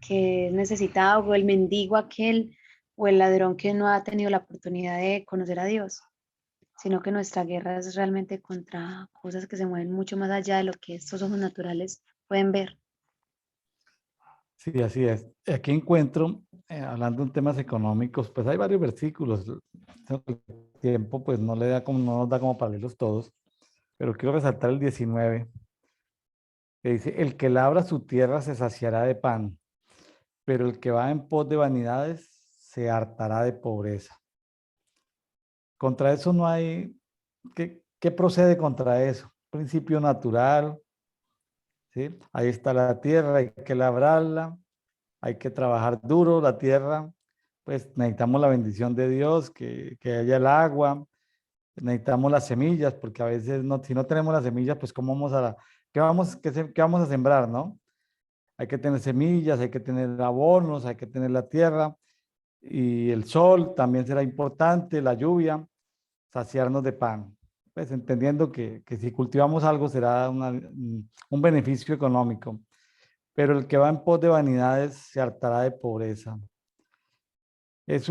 es necesitado o el mendigo aquel o el ladrón que no ha tenido la oportunidad de conocer a Dios, sino que nuestra guerra es realmente contra cosas que se mueven mucho más allá de lo que estos ojos naturales pueden ver. Sí, así es. Aquí encuentro, hablando en temas económicos, pues hay varios versículos. El tiempo pues no nos da como para leerlos todos, pero quiero resaltar el 19 que dice, el que labra su tierra se saciará de pan, pero el que va en pos de vanidades se hartará de pobreza. Contra eso no hay, ¿qué procede contra eso? Principio natural, ¿sí? Ahí está la tierra, hay que labrarla, hay que trabajar duro la tierra, pues necesitamos la bendición de Dios, que haya el agua, necesitamos las semillas, porque a veces no, si no tenemos las semillas, pues ¿cómo vamos a, qué vamos a sembrar, no? Hay que tener semillas, hay que tener abonos, hay que tener la tierra y el sol también será importante, la lluvia, saciarnos de pan. Pues entendiendo que si cultivamos algo será un beneficio económico, pero el que va en pos de vanidades se hartará de pobreza. Es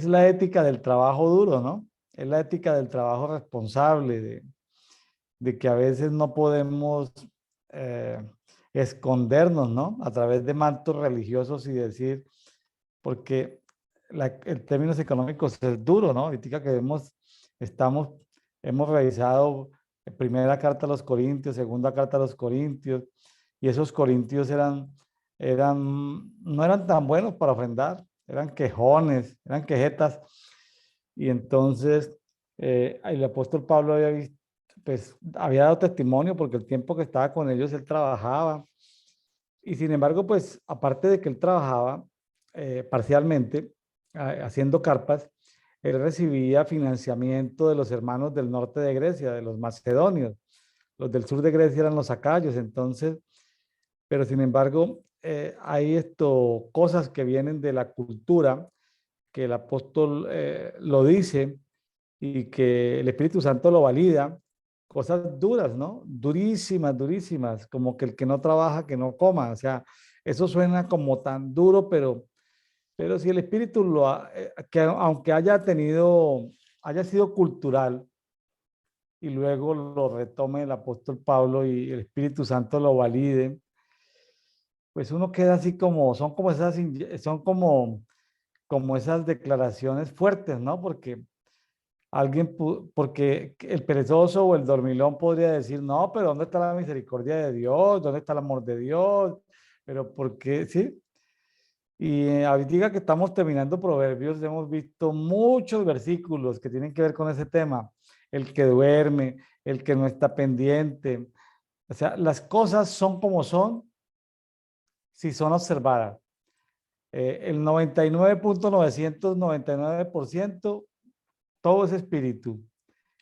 la ética del trabajo duro, ¿no? Es la ética del trabajo responsable, de que a veces no podemos eh, escondernos, ¿no? A través de mantos religiosos y decir, porque en términos económicos es duro, ¿no? Ahorita que estamos, hemos revisado primera carta a los Corintios, segunda carta a los Corintios, y esos Corintios no eran tan buenos para ofrendar, eran quejones, eran quejetas, y entonces el apóstol Pablo había visto, pues había dado testimonio porque el tiempo que estaba con ellos él trabajaba, y sin embargo, pues aparte de que él trabajaba parcialmente haciendo carpas, él recibía financiamiento de los hermanos del norte de Grecia, de los macedonios. Los del sur de Grecia eran los acayos, entonces, pero sin embargo, hay cosas que vienen de la cultura, que el apóstol lo dice y que el Espíritu Santo lo valida, cosas duras, ¿no? Durísimas, durísimas, como que el que no trabaja, que no coma, o sea, eso suena como tan duro, pero si el Espíritu que aunque haya sido cultural y luego lo retome el apóstol Pablo y el Espíritu Santo lo valide, pues uno queda así como, como esas declaraciones fuertes, ¿no? Porque el perezoso o el dormilón podría decir, no, pero ¿dónde está la misericordia de Dios? ¿Dónde está el amor de Dios? Pero ¿por qué? ¿Sí? Y ahorita que estamos terminando Proverbios, hemos visto muchos versículos que tienen que ver con ese tema. El que duerme, el que no está pendiente. O sea, las cosas son como son si son observadas. El 99.999% todo es espíritu.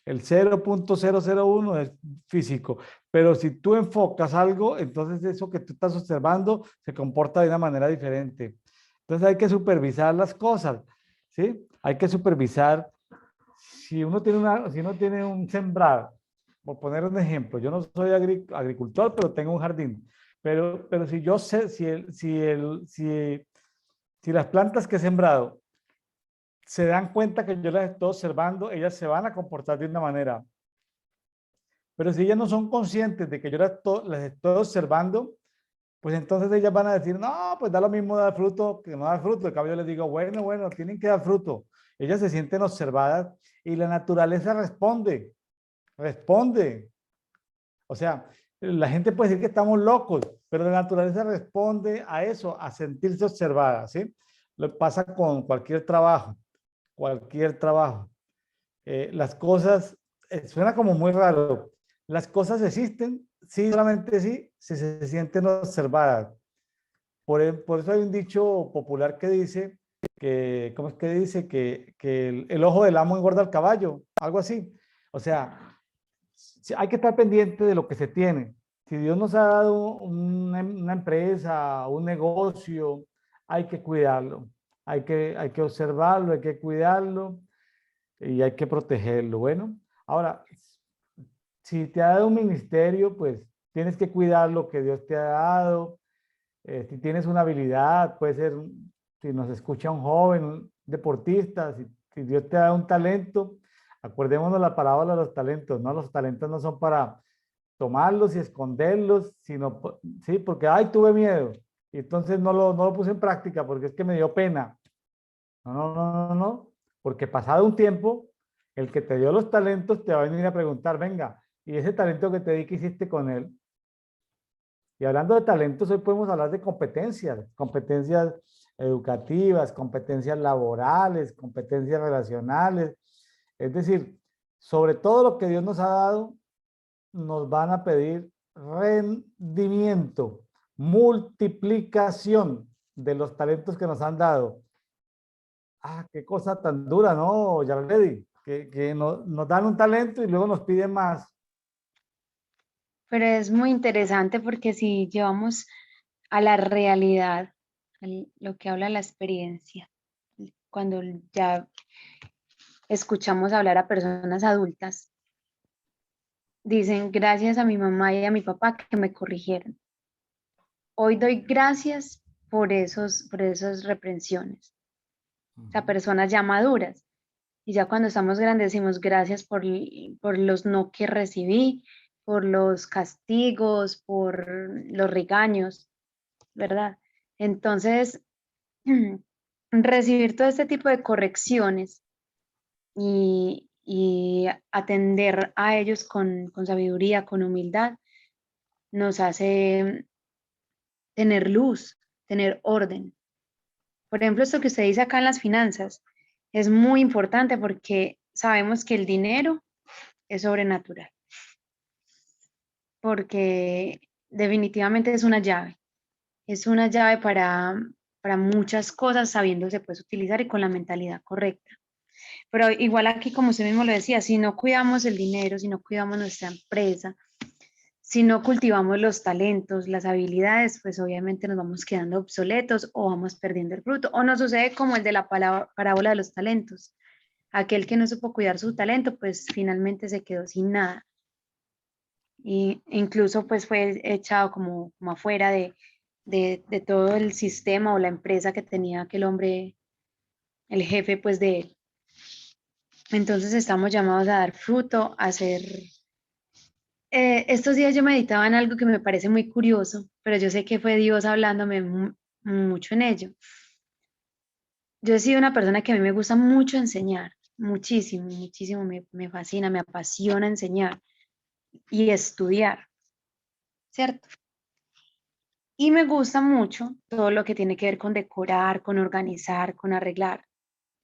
El 0.001 es físico. Pero si tú enfocas algo, entonces eso que tú estás observando se comporta de una manera diferente. Entonces hay que supervisar las cosas, ¿sí? Hay que supervisar. Si uno tiene un sembrar, por poner un ejemplo, yo no soy agricultor, pero tengo un jardín. Pero si yo sé, si las plantas que he sembrado se dan cuenta que yo las estoy observando, ellas se van a comportar de una manera. Pero si ellas no son conscientes de que yo las estoy observando, pues entonces ellas van a decir, no, pues da lo mismo dar fruto que no dar fruto. En cambio yo les digo, bueno, bueno, tienen que dar fruto. Ellas se sienten observadas y la naturaleza responde. O sea, la gente puede decir que estamos locos, pero la naturaleza responde a eso, a sentirse observada, ¿sí? Lo que pasa con cualquier trabajo, cualquier trabajo. Las cosas, suena como muy raro, las cosas existen, sí, solamente sí, si se sienten observadas. Por eso hay un dicho popular que dice ¿cómo es que dice? Que el ojo del amo engorda al caballo, algo así. O sea, hay que estar pendiente de lo que se tiene. Si Dios nos ha dado una empresa, un negocio, hay que cuidarlo. Hay que observarlo, hay que cuidarlo y hay que protegerlo. Bueno, ahora, si te ha dado un ministerio, pues tienes que cuidar lo que Dios te ha dado. Si tienes una habilidad, puede ser, si nos escucha un joven, un deportista, si Dios te da un talento, acordémonos la parábola de los talentos, ¿no? Los talentos no son para tomarlos y esconderlos, sino, sí, porque, ay, tuve miedo, y entonces no lo puse en práctica porque es que me dio pena. No, no, no, no, no, porque pasado un tiempo, el que te dio los talentos te va a venir a preguntar, venga, ¿y ese talento que te di, qué hiciste con él? Y hablando de talentos, hoy podemos hablar de competencias, competencias educativas, competencias laborales, competencias relacionales. Es decir, sobre todo lo que Dios nos ha dado, nos van a pedir rendimiento, multiplicación de los talentos que nos han dado. Ah, qué cosa tan dura, ¿no, Yarledi? Que nos dan un talento y luego nos piden más. Pero es muy interesante porque si llevamos a la realidad, lo que habla la experiencia, cuando ya escuchamos hablar a personas adultas, dicen gracias a mi mamá y a mi papá que me corrigieron. Hoy doy gracias por esas reprensiones. O sea, personas ya maduras. Y ya cuando estamos grandes decimos gracias por los no que recibí, por los castigos, por los regaños, ¿verdad? Entonces, recibir todo este tipo de correcciones y atender a ellos con sabiduría, con humildad, nos hace tener luz, tener orden. Por ejemplo, esto que usted dice acá en las finanzas es muy importante porque sabemos que el dinero es sobrenatural, porque definitivamente es una llave para muchas cosas sabiéndose pues utilizar y con la mentalidad correcta. Pero igual aquí, como usted mismo lo decía, si no cuidamos el dinero, si no cuidamos nuestra empresa, si no cultivamos los talentos, las habilidades, pues obviamente nos vamos quedando obsoletos o vamos perdiendo el fruto. O nos sucede como el de la parábola de los talentos. Aquel que no supo cuidar su talento, pues finalmente se quedó sin nada. Y incluso pues fue echado como afuera de todo el sistema o la empresa que tenía aquel hombre, el jefe pues de él. Entonces estamos llamados a dar fruto, a ser estos días yo meditaba en algo que me parece muy curioso, pero yo sé que fue Dios hablándome mucho en ello. Yo he sido una persona que a mí me gusta mucho enseñar, muchísimo, muchísimo, me fascina, me apasiona enseñar y estudiar, ¿cierto? Y me gusta mucho todo lo que tiene que ver con decorar, con organizar, con arreglar,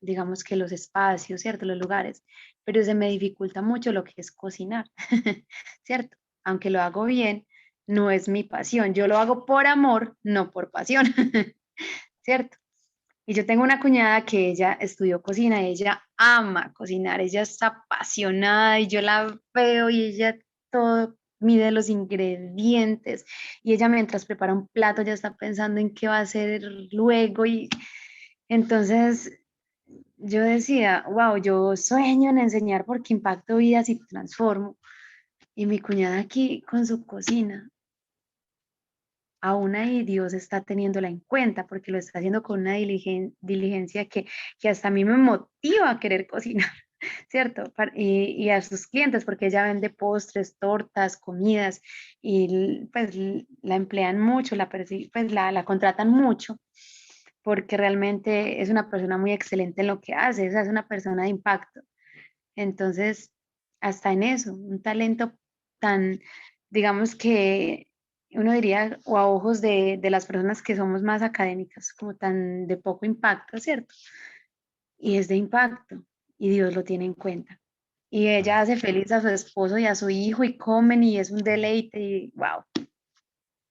digamos que los espacios, ¿cierto? Los lugares, pero se me dificulta mucho lo que es cocinar, ¿cierto? Aunque lo hago bien, no es mi pasión. Yo lo hago por amor, no por pasión, ¿cierto? Y yo tengo una cuñada que ella estudió cocina, ella ama cocinar, ella está apasionada y yo la veo y ella todo mide los ingredientes y ella mientras prepara un plato ya está pensando en qué va a hacer luego y entonces yo decía, wow, yo sueño en enseñar porque impacto vidas y transformo. Y mi cuñada aquí con su cocina, aún ahí Dios está teniéndola en cuenta porque lo está haciendo con una diligencia que hasta a mí me motiva a querer cocinar, ¿cierto? Y a sus clientes porque ella vende postres, tortas, comidas y pues la emplean mucho, pues la contratan mucho porque realmente es una persona muy excelente en lo que hace, o sea, es una persona de impacto. Entonces, hasta en eso, un talento tan, digamos que uno diría, o a ojos de las personas que somos más académicas, como tan de poco impacto, ¿cierto? Y es de impacto, y Dios lo tiene en cuenta. Y ella hace feliz a su esposo y a su hijo y comen y es un deleite y wow.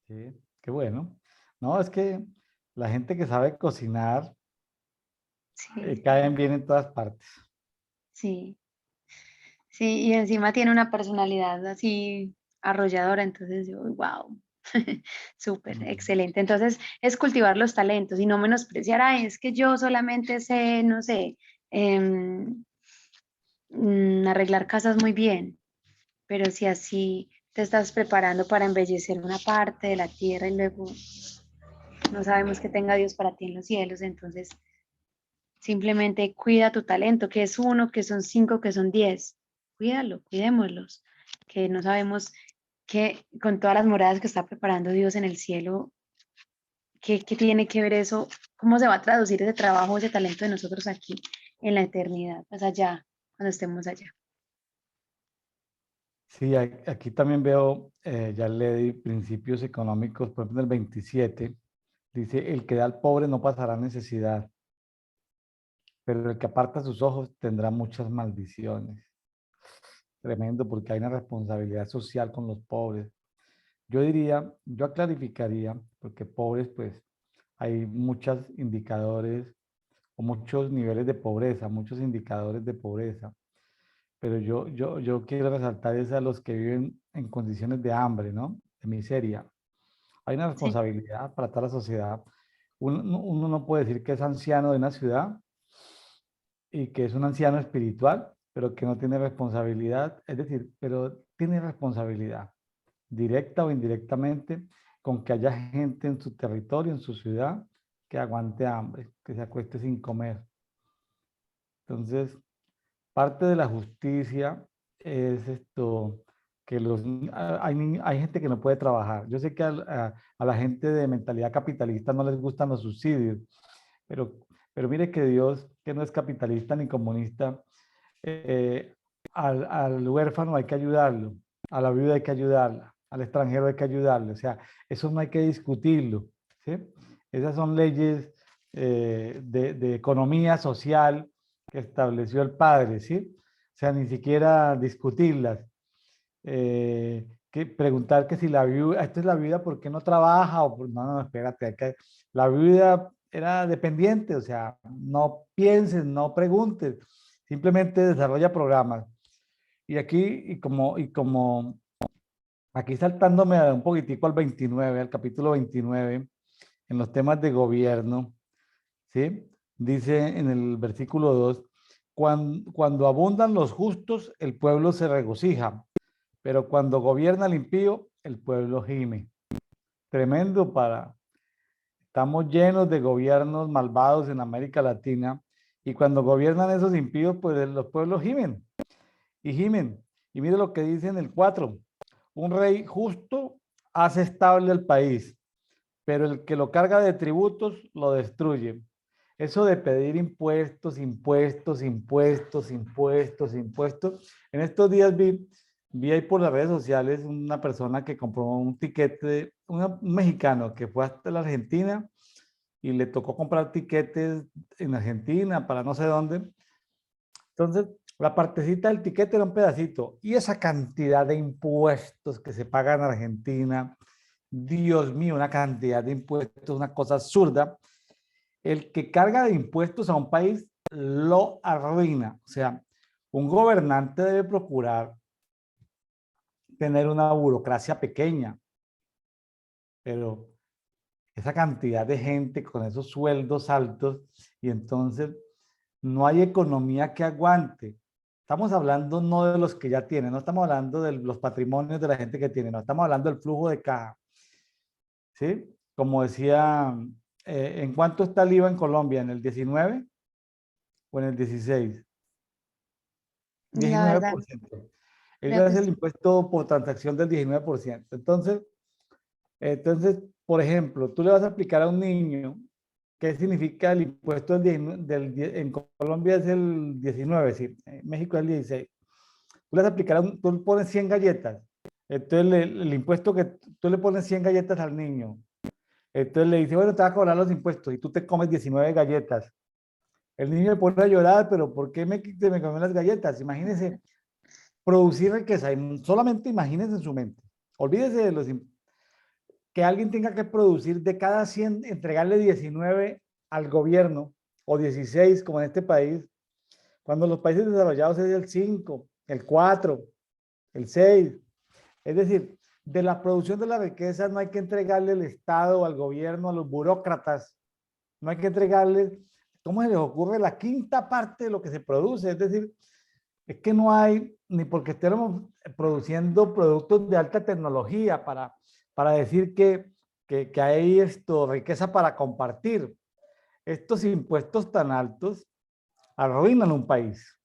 Sí, qué bueno. No, es que la gente que sabe cocinar Sí, caen bien en todas partes. sí, sí, y encima tiene una personalidad así arrolladora, entonces yo, wow. Súper, Mm. excelente. Entonces, es cultivar los talentos y no menospreciar, ay, es que yo solamente sé, no sé, em, arreglar casas muy bien, pero si así te estás preparando para embellecer una parte de la tierra y luego no sabemos qué tenga Dios para ti en los cielos, entonces simplemente cuida tu talento, que es uno, que son cinco, que son 10. Cuídalo, cuidémoslos, que no sabemos que con todas las moradas que está preparando Dios en el cielo, ¿qué tiene que ver eso? ¿Cómo se va a traducir ese trabajo, ese talento de nosotros aquí en la eternidad, más allá, cuando estemos allá? Sí, aquí también veo, ya leí principios económicos, por ejemplo, en el 27, dice, el que da al pobre no pasará necesidad, pero el que aparta sus ojos tendrá muchas maldiciones. Tremendo, porque hay una responsabilidad social con los pobres. Yo diría, yo clarificaría, porque pobres, pues, hay muchos indicadores o muchos niveles de pobreza, muchos indicadores de pobreza. Pero yo quiero resaltar es a los que viven en condiciones de hambre, ¿no? De miseria. Hay una Sí, responsabilidad para toda la sociedad. Uno no puede decir que es anciano de una ciudad y que es un anciano espiritual, pero que no tiene responsabilidad, es decir, pero tiene responsabilidad, directa o indirectamente, con que haya gente en su territorio, en su ciudad, que aguante hambre, que se acueste sin comer. Entonces, parte de la justicia es esto, que hay gente que no puede trabajar. Yo sé que a la gente de mentalidad capitalista no les gustan los subsidios, pero, pero mire que Dios, que no es capitalista ni comunista, eh, al huérfano hay que ayudarlo, a la viuda hay que ayudarla, al extranjero hay que ayudarle. O sea, eso no hay que discutirlo, ¿sí? Esas son leyes de economía social que estableció el padre, ¿sí? O sea, ni siquiera discutirlas. Que preguntar que si la viuda, esto es la viuda, ¿por qué no trabaja? No, no, espérate, la viuda era dependiente, o sea, no pienses, no preguntes, simplemente desarrolla programas. Y aquí, y como aquí saltándome un poquitico al 29, al capítulo 29, en los temas de gobierno, ¿sí? Dice en el versículo 2, cuando abundan los justos, el pueblo se regocija, pero cuando gobierna el impío, el pueblo gime. Tremendo para... Estamos llenos de gobiernos malvados en América Latina y cuando gobiernan esos impíos, pues los pueblos gimen y gimen. Y mire lo que dice en el 4. Un rey justo hace estable el país, pero el que lo carga de tributos lo destruye. Eso de pedir impuestos, impuestos, impuestos, impuestos, impuestos. En estos días vi ahí por las redes sociales una persona que compró un tiquete, un mexicano que fue hasta la Argentina y le tocó comprar tiquetes en Argentina para no sé dónde. Entonces, la partecita del tiquete era un pedacito y esa cantidad de impuestos que se pagan en Argentina, Dios mío, una cantidad de impuestos, una cosa absurda. El que carga de impuestos a un país lo arruina. O sea, un gobernante debe procurar tener una burocracia pequeña, pero esa cantidad de gente con esos sueldos altos y entonces no hay economía que aguante. Estamos hablando no de los que ya tienen, no estamos hablando de los patrimonios de la gente que tiene, no estamos hablando del flujo de caja, ¿sí? Como decía, ¿en cuánto está el IVA en Colombia? ¿En el 19 o en el 16? la verdad, 19%. El creo IVA que es el sí. impuesto por transacción del 19%. Entonces, por ejemplo, tú le vas a aplicar a un niño, ¿qué significa el impuesto en Colombia es el 19, sí, en México es el 16. Tú le vas a aplicar, tú le pones 100 galletas, entonces el impuesto que tú le pones 100 galletas al niño, entonces le dice, bueno, te vas a cobrar los impuestos y tú te comes 19 galletas. El niño le pone a llorar, pero ¿por qué me comí las galletas? Imagínense producir riqueza, y solamente imagínense en su mente. Olvídese de que alguien tenga que producir de cada 100, entregarle 19 al gobierno o 16 como en este país, cuando los países desarrollados es el 5, el 4, el 6. Es decir, de la producción de la riqueza no hay que entregarle al Estado, al gobierno, a los burócratas, no hay que entregarles, ¿cómo se les ocurre la quinta parte de lo que se produce? Es decir, es que no hay, ni porque estemos produciendo productos de alta tecnología para decir que hay riqueza para compartir. Estos impuestos tan altos arruinan un país,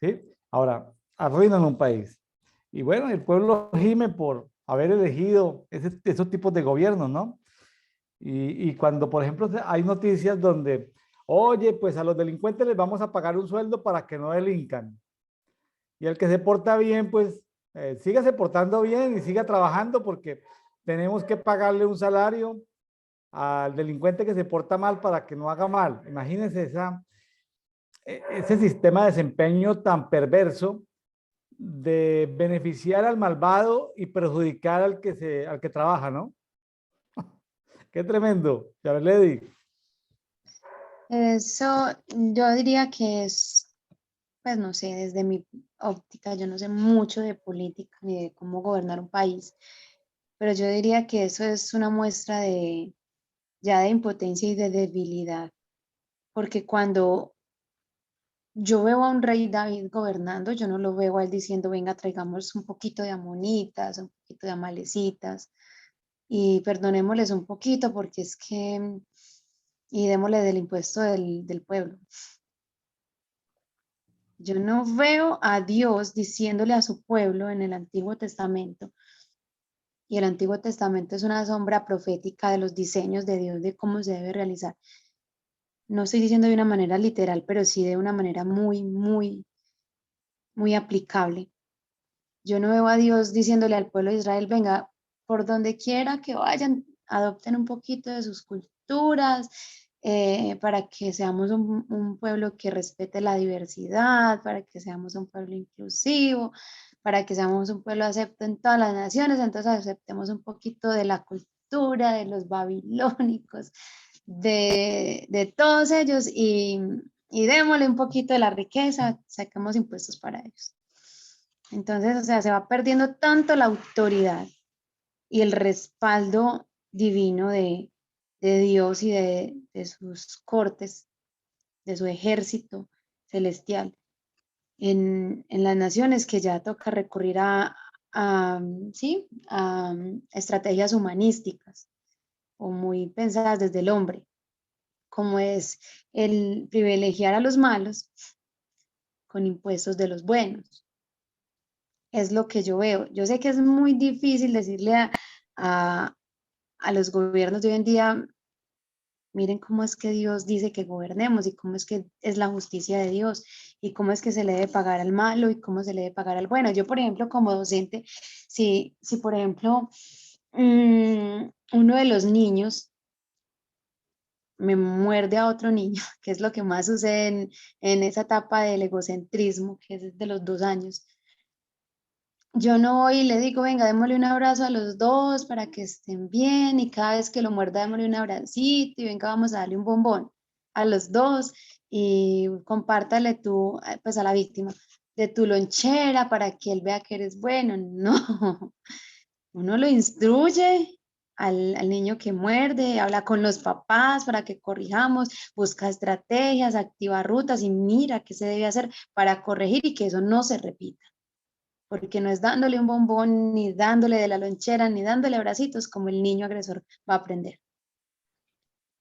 ¿sí? Ahora, arruinan un país. Y bueno, el pueblo gime por haber elegido esos tipos de gobiernos, ¿no? Y cuando, por ejemplo, hay noticias donde, oye, pues a los delincuentes les vamos a pagar un sueldo para que no delincan. Y el que se porta bien, pues sígase portando bien y siga trabajando porque tenemos que pagarle un salario al delincuente que se porta mal para que no haga mal. Imagínense ese sistema de desempeño tan perverso de beneficiar al malvado y perjudicar al que trabaja, ¿no? Qué tremendo, Yarledi. Eso yo diría que es, pues no sé, desde mi óptica, yo no sé mucho de política ni de cómo gobernar un país, pero yo diría que eso es una muestra de ya de impotencia y de debilidad, porque cuando yo veo a un rey David gobernando, yo no lo veo a él diciendo, venga, traigamos un poquito de amonitas, un poquito de amalecitas y perdonémosles un poquito porque es que, y démosle del impuesto del pueblo. Yo no veo a Dios diciéndole a su pueblo en el Antiguo Testamento, y el Antiguo Testamento es una sombra profética de los diseños de Dios, de cómo se debe realizar. No estoy diciendo de una manera literal, pero sí de una manera muy, muy, muy aplicable. Yo no veo a Dios diciéndole al pueblo de Israel, venga, por donde quiera que vayan, adopten un poquito de sus culturas, para que seamos un pueblo que respete la diversidad, para que seamos un pueblo inclusivo, para que seamos un pueblo acepto en todas las naciones, entonces aceptemos un poquito de la cultura, de los babilónicos, de todos ellos y démosle un poquito de la riqueza, saquemos impuestos para ellos. Entonces, o sea, se va perdiendo tanto la autoridad y el respaldo divino de Dios y de sus cortes, de su ejército celestial en las naciones que ya toca recurrir ¿sí? A estrategias humanísticas o muy pensadas desde el hombre, como es el privilegiar a los malos con impuestos de los buenos. Es lo que yo veo. Yo sé que es muy difícil decirle a, a los gobiernos de hoy en día, miren cómo es que Dios dice que gobernemos y cómo es que es la justicia de Dios y cómo es que se le debe pagar al malo y cómo se le debe pagar al bueno. Yo, por ejemplo, como docente, si por ejemplo, uno de los niños me muerde a otro niño, que es lo que más sucede en esa etapa del egocentrismo, que es de los 2 años. Yo no voy y le digo, venga, démosle un abrazo a los dos para que estén bien y cada vez que lo muerda démosle un abracito y venga, vamos a darle un bombón a los dos y compártale tú, pues a la víctima, de tu lonchera para que él vea que eres bueno. No, uno lo instruye al niño que muerde, habla con los papás para que corrijamos, busca estrategias, activa rutas y mira qué se debe hacer para corregir y que eso no se repita porque no es dándole un bombón, ni dándole de la lonchera, ni dándole abracitos como el niño agresor va a aprender.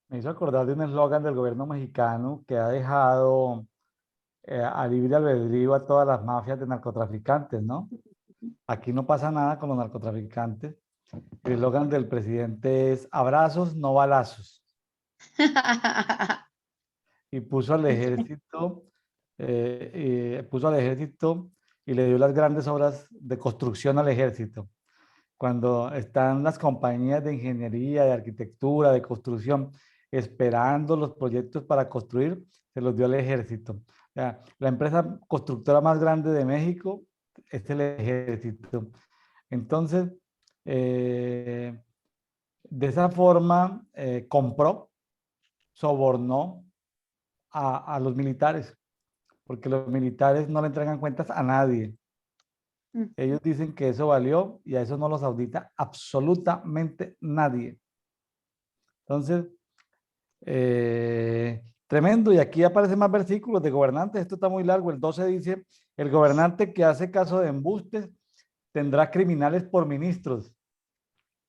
Me hizo acordar de un eslogan del gobierno mexicano que ha dejado a libre albedrío a todas las mafias de narcotraficantes, ¿no? Aquí no pasa nada con los narcotraficantes. El eslogan del presidente es abrazos, no balazos. Y puso al ejército y le dio las grandes obras de construcción al ejército. Cuando están las compañías de ingeniería, de arquitectura, de construcción, esperando los proyectos para construir, se los dio al ejército. O sea, la empresa constructora más grande de México es el ejército. Entonces, eh, de esa forma, compró, sobornó a los militares, porque los militares no le entregan cuentas a nadie. Ellos dicen que eso valió y a eso no los audita absolutamente nadie. Entonces, tremendo. Y aquí aparecen más versículos de gobernantes. Esto está muy largo. El 12 dice, el gobernante que hace caso de embustes tendrá criminales por ministros.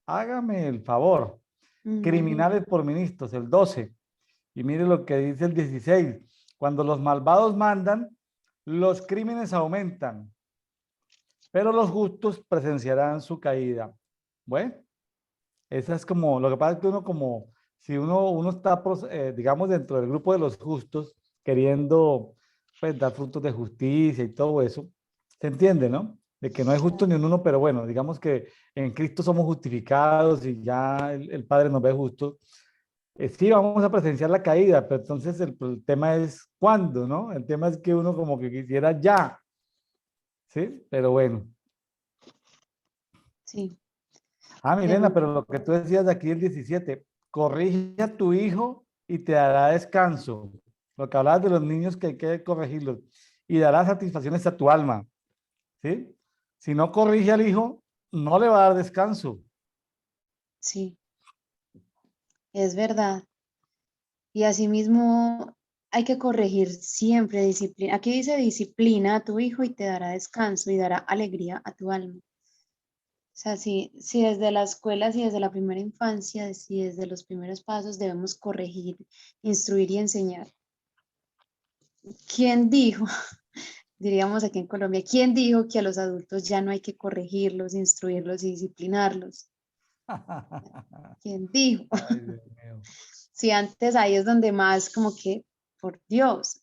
Hágame el favor. Criminales por ministros, el 12. Y mire lo que dice el 16. Cuando los malvados mandan, los crímenes aumentan, pero los justos presenciarán su caída. Bueno, esa es como, lo que pasa es que uno como, si uno está, digamos, dentro del grupo de los justos, queriendo, pues, dar frutos de justicia y todo eso, se entiende, ¿no? de que no hay justo ni un uno, pero bueno, digamos que en Cristo somos justificados y ya el Padre nos ve justos. Sí, vamos a presenciar la caída, pero entonces el tema es cuándo, ¿no? El tema es que uno como que quisiera ya, ¿sí? Pero bueno. Sí. Ah, Milena, pero lo que tú decías de aquí el 17, corrige a tu hijo y te dará descanso. Lo que hablabas de los niños que hay que corregirlos y dará satisfacciones a tu alma, ¿sí? Si no corrige al hijo, no le va a dar descanso. Sí, es verdad. Y asimismo hay que corregir siempre disciplina. Aquí dice disciplina a tu hijo y te dará descanso y dará alegría a tu alma. O sea, si desde la escuela, si desde la primera infancia, si desde los primeros pasos debemos corregir, instruir y enseñar. ¿Quién dijo, diríamos aquí en Colombia, quién dijo que a los adultos ya no hay que corregirlos, instruirlos y disciplinarlos? ¿Quién dijo? Ay, Dios mío. Si antes ahí es donde más como que, por Dios,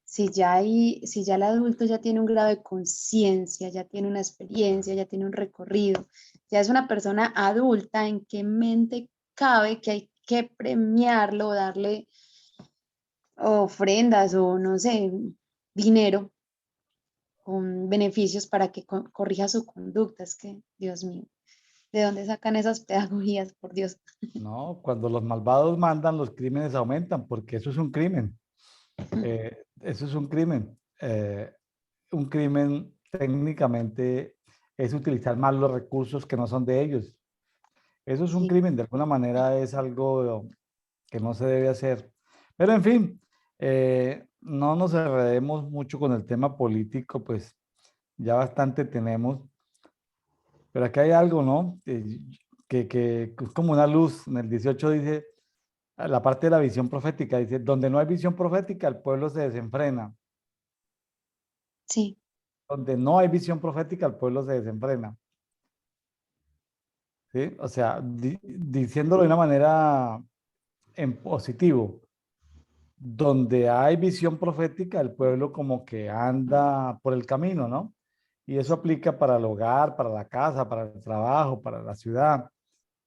si ya el adulto ya tiene un grado de conciencia, ya tiene una experiencia, ya tiene un recorrido, ya es una persona adulta, ¿en qué mente cabe que hay que premiarlo, darle ofrendas o no sé, dinero con beneficios para que corrija su conducta? Es que, Dios mío, ¿de dónde sacan esas pedagogías, por Dios? No, cuando los malvados mandan, los crímenes aumentan, porque eso es un crimen. Eso es un crimen. Un crimen técnicamente es utilizar mal los recursos que no son de ellos. Eso es un Sí, crimen, de alguna manera es algo que no se debe hacer. Pero en fin, no nos enredemos mucho con el tema político, pues ya bastante tenemos. Pero aquí hay algo, ¿no? Que es como una luz. En el 18 dice, la parte de la visión profética, dice, donde no hay visión profética, el pueblo se desenfrena. sí, Donde no hay visión profética, el pueblo se desenfrena. ¿Sí? O sea, diciéndolo de una manera en positivo, donde hay visión profética, el pueblo como que anda por el camino, ¿no? Y eso aplica para el hogar, para la casa, para el trabajo, para la ciudad.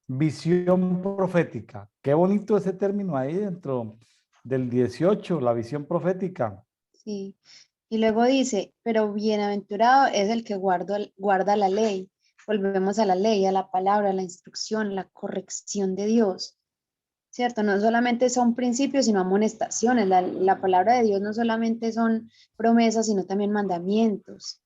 Visión profética. Qué bonito ese término ahí dentro del 18, la visión profética. sí. Y luego dice, pero bienaventurado es el que guarda la ley. Volvemos a la ley, a la palabra, a la instrucción, la corrección de Dios, ¿cierto? No solamente son principios, sino amonestaciones. La palabra de Dios no solamente son promesas, sino también mandamientos.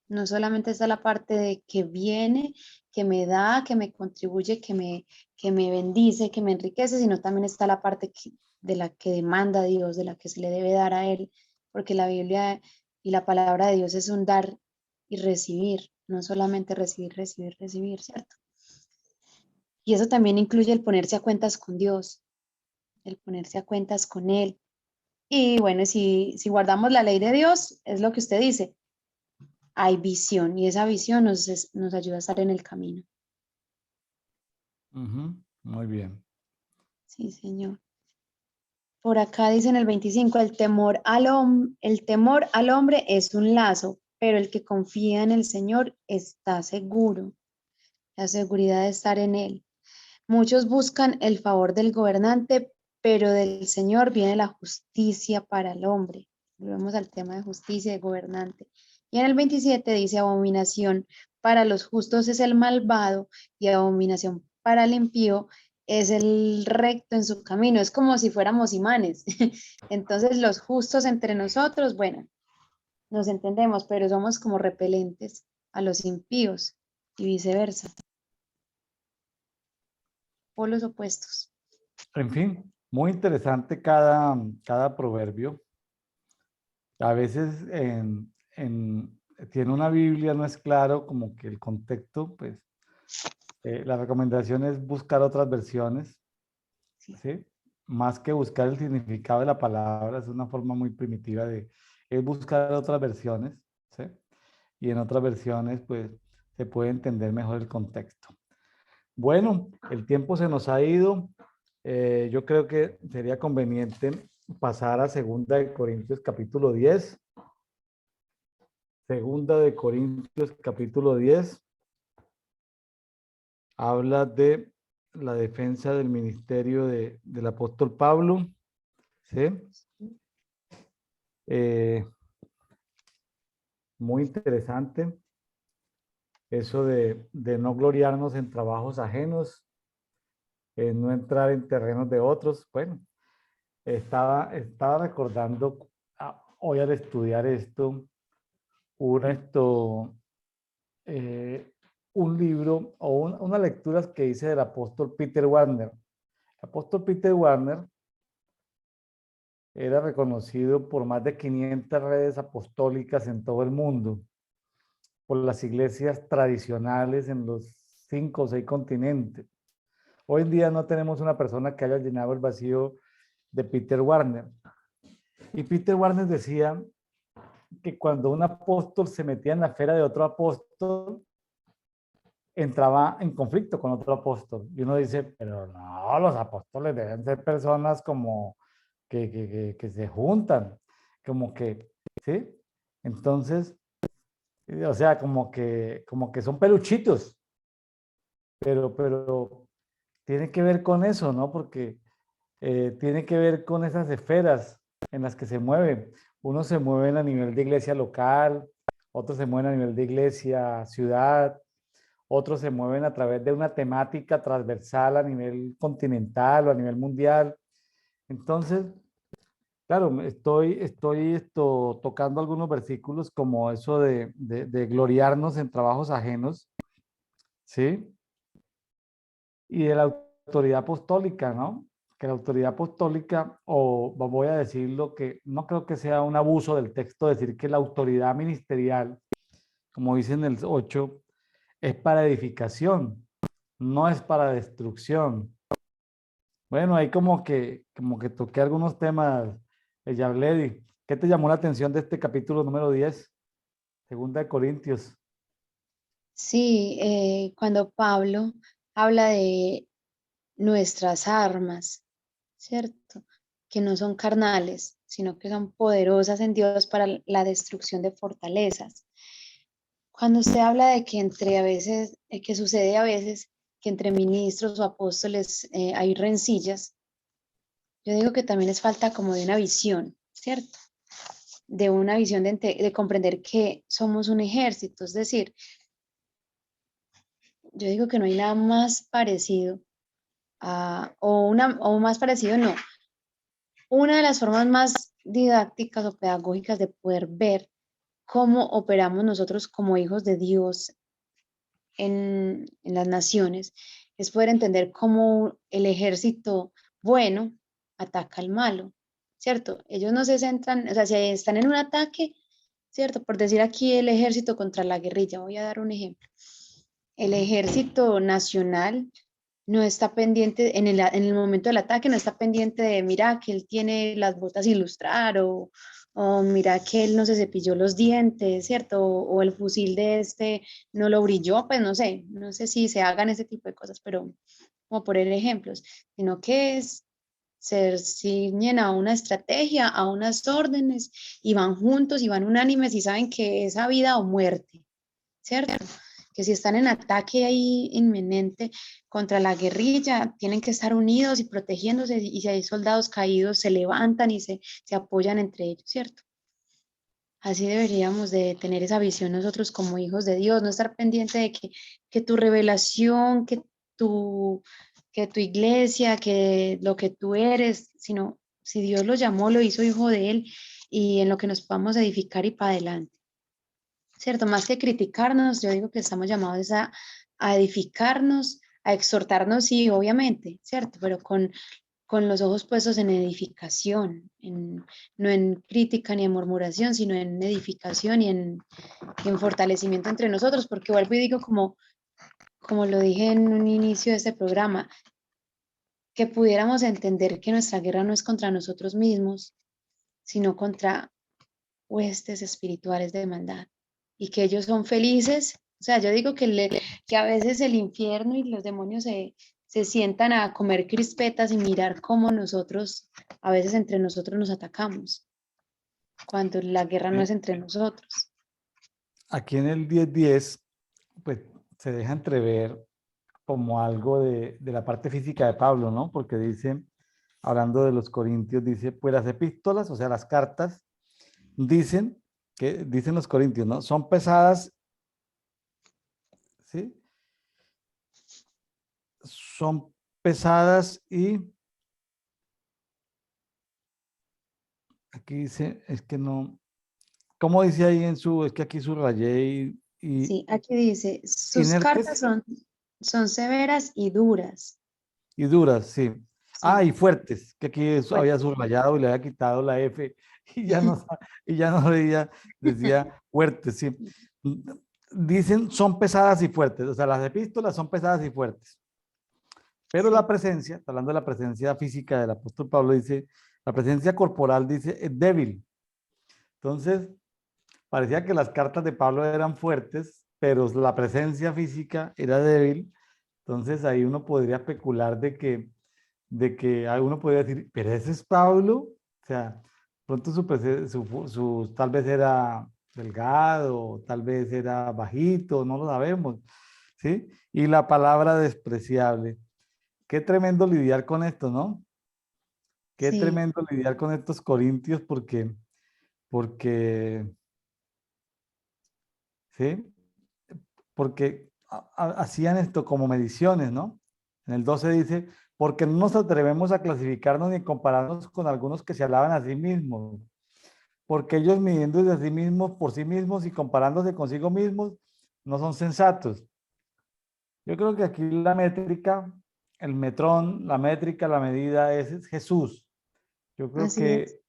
No solamente está la parte de que viene, que me da, que me contribuye, que me bendice, que me enriquece, sino también está la parte de la que demanda Dios, de la que se le debe dar a Él, porque la Biblia y la palabra de Dios es un dar y recibir, no solamente recibir, recibir, recibir, ¿cierto? Y eso también incluye el ponerse a cuentas con Dios, el ponerse a cuentas con Él. Y bueno, si guardamos la ley de Dios, es lo que usted dice, hay visión y esa visión nos ayuda a estar en el camino. Ujú, muy bien. Sí, señor. Por acá dice en el 25, el temor al hombre es un lazo, pero el que confía en el Señor está seguro. La seguridad de estar en Él. Muchos buscan el favor del gobernante, pero del Señor viene la justicia para el hombre. Volvemos al tema de justicia y de gobernante. Y en el 27 dice, abominación para los justos es el malvado y abominación para el impío es el recto en su camino. Es como si fuéramos imanes. Entonces los justos entre nosotros, bueno, nos entendemos, pero somos como repelentes a los impíos y viceversa, polos opuestos. En fin, muy interesante cada proverbio. A veces tiene una Biblia, no es claro como que el contexto, pues la recomendación es buscar otras versiones, Sí. ¿sí? Más que buscar el significado de la palabra, es una forma muy primitiva es buscar otras versiones, ¿sí? Y en otras versiones, pues se puede entender mejor el contexto. Bueno, el tiempo se nos ha ido. Yo creo que sería conveniente pasar a 2 de Corintios capítulo 10. Segunda de Corintios, capítulo 10, habla de la defensa del ministerio del apóstol Pablo, ¿sí? Muy interesante eso de no gloriarnos en trabajos ajenos, no entrar en terrenos de otros. Bueno, estaba recordando hoy al estudiar esto, esto, un libro o unas lecturas que hice del apóstol Peter Warner. El apóstol Peter Warner era reconocido por más de 500 redes apostólicas en todo el mundo, por las iglesias tradicionales en los 5 o 6 continentes. Hoy en día no tenemos una persona que haya llenado el vacío de Peter Warner. Y Peter Warner decía que cuando un apóstol se metía en la esfera de otro apóstol, entraba en conflicto con otro apóstol. Y uno dice, pero no, los apóstoles deben ser personas como que se juntan, como que, ¿sí? Entonces, o sea, como que son peluchitos, pero tiene que ver con eso, ¿no? Porque tiene que ver con esas esferas en las que se mueven. Unos se mueven a nivel de iglesia local, otros se mueven a nivel de iglesia ciudad, otros se mueven a través de una temática transversal a nivel continental o a nivel mundial. Entonces, claro, estoy tocando algunos versículos como eso de gloriarnos en trabajos ajenos, ¿sí? Y de la autoridad apostólica, ¿no? Que la autoridad apostólica, o voy a decirlo que no creo que sea un abuso del texto decir que la autoridad ministerial, como dice en el 8, es para edificación, no es para destrucción. Bueno, ahí como que toqué algunos temas, Yabledi. ¿Qué te llamó la atención de este capítulo número 10, segunda de Corintios? Sí, cuando Pablo habla de nuestras armas, ¿cierto? Que no son carnales, sino que son poderosas en Dios para la destrucción de fortalezas. Cuando se habla de que entre a veces, que sucede a veces que entre ministros o apóstoles hay rencillas, yo digo que también es falta como de una visión, ¿cierto? De una visión de comprender que somos un ejército, es decir, yo digo que no hay nada más parecido o más parecido, no. Una de las formas más didácticas o pedagógicas de poder ver cómo operamos nosotros como hijos de Dios en las naciones es poder entender cómo el ejército bueno ataca al malo, ¿cierto? Ellos no se centran, o sea, si están en un ataque, ¿cierto? Por decir aquí el ejército contra la guerrilla, voy a dar un ejemplo. El ejército nacional no está pendiente, en el momento del ataque, no está pendiente de, mira, que él tiene las botas sin lustrar o mira que él no se cepilló los dientes, ¿cierto? O el fusil de este no lo brilló, pues no sé si se hagan ese tipo de cosas, pero como poner ejemplos, sino que se ciñen a una estrategia, a unas órdenes y van juntos y van unánimes y saben que es a vida o muerte, ¿cierto? Que si están en ataque ahí inminente contra la guerrilla, tienen que estar unidos y protegiéndose, y si hay soldados caídos, se levantan y se apoyan entre ellos, ¿cierto? Así deberíamos de tener esa visión nosotros como hijos de Dios, no estar pendiente de que tu revelación, tu, que tu iglesia, que lo que tú eres, sino si Dios lo llamó, lo hizo hijo de Él y en lo que nos podamos edificar y para adelante. ¿Cierto? Más que criticarnos, yo digo que estamos llamados a edificarnos, a exhortarnos, sí, obviamente, ¿cierto? Pero con los ojos puestos en edificación, no en crítica ni en murmuración, sino en edificación y en fortalecimiento entre nosotros, porque vuelvo y digo como lo dije en un inicio de este programa, que pudiéramos entender que nuestra guerra no es contra nosotros mismos, sino contra huestes espirituales de maldad y que ellos son felices. O sea, yo digo que a veces el infierno y los demonios se sientan a comer crispetas y mirar cómo nosotros, a veces entre nosotros nos atacamos, cuando la guerra no es entre nosotros. aquí en el 10:10, pues se deja entrever como algo de la parte física de Pablo, ¿no? Porque dice, hablando de los corintios, dice, pues las epístolas, o sea, las cartas, dicen los corintios, ¿no? Son pesadas, ¿sí? Son pesadas y aquí dice, es que no, ¿cómo dice ahí es que aquí subrayé Sí, aquí dice, sus cartas inertes son severas y duras. y duras, sí. Ah, Sí, y fuertes, que aquí había fuertes. subrayado y le había quitado la F y ya no, y ya no leía, decía fuertes, sí. Dicen son pesadas y fuertes, o sea, las epístolas son pesadas y fuertes. Pero la Sí, presencia, hablando de la presencia física del apóstol Pablo, dice, la presencia corporal dice es débil. Entonces, parecía que las cartas de Pablo eran fuertes, pero la presencia física era débil. Entonces ahí uno podría especular de que uno podría decir, pero ese es Pablo. O sea, pronto tal vez era delgado, tal vez era bajito, no lo sabemos, ¿sí? Y la palabra despreciable. Qué tremendo lidiar con esto, ¿no? Qué sí, tremendo lidiar con estos corintios porque, ¿sí? Porque hacían esto como mediciones, ¿no? En el 12 dice, porque no nos atrevemos a clasificarnos ni compararnos con algunos que se alaban a sí mismos, porque ellos midiéndose a sí mismos por sí mismos y comparándose consigo mismos, no son sensatos. Yo creo que aquí la métrica, el metrón, la métrica, la medida es Jesús. Yo creo así es. que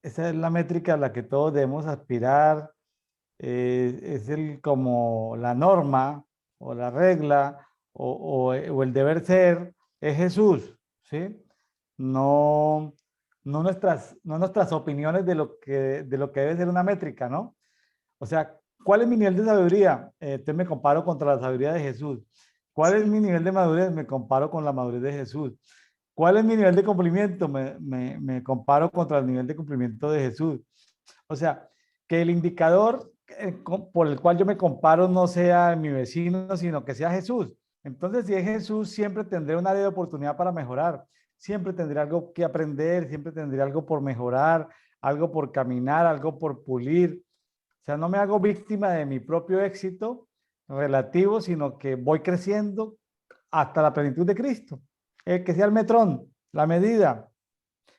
esa es la métrica a la que todos debemos aspirar, es como la norma o la regla o el deber ser, es Jesús, ¿sí? No, no nuestras opiniones de lo que debe ser una métrica, ¿no? O sea, ¿cuál es mi nivel de sabiduría? Entonces me comparo contra la sabiduría de Jesús. ¿Cuál es Sí, mi nivel de madurez? Me comparo con la madurez de Jesús. ¿Cuál es mi nivel de cumplimiento? Me comparo contra el nivel de cumplimiento de Jesús. O sea, que el indicador por el cual yo me comparo no sea mi vecino, sino que sea Jesús. Entonces, si es Jesús, siempre tendré un área de oportunidad para mejorar. Siempre tendré algo que aprender, siempre tendré algo por mejorar, algo por caminar, algo por pulir. O sea, no me hago víctima de mi propio éxito relativo, sino que voy creciendo hasta la plenitud de Cristo. Que sea el metrón, la medida.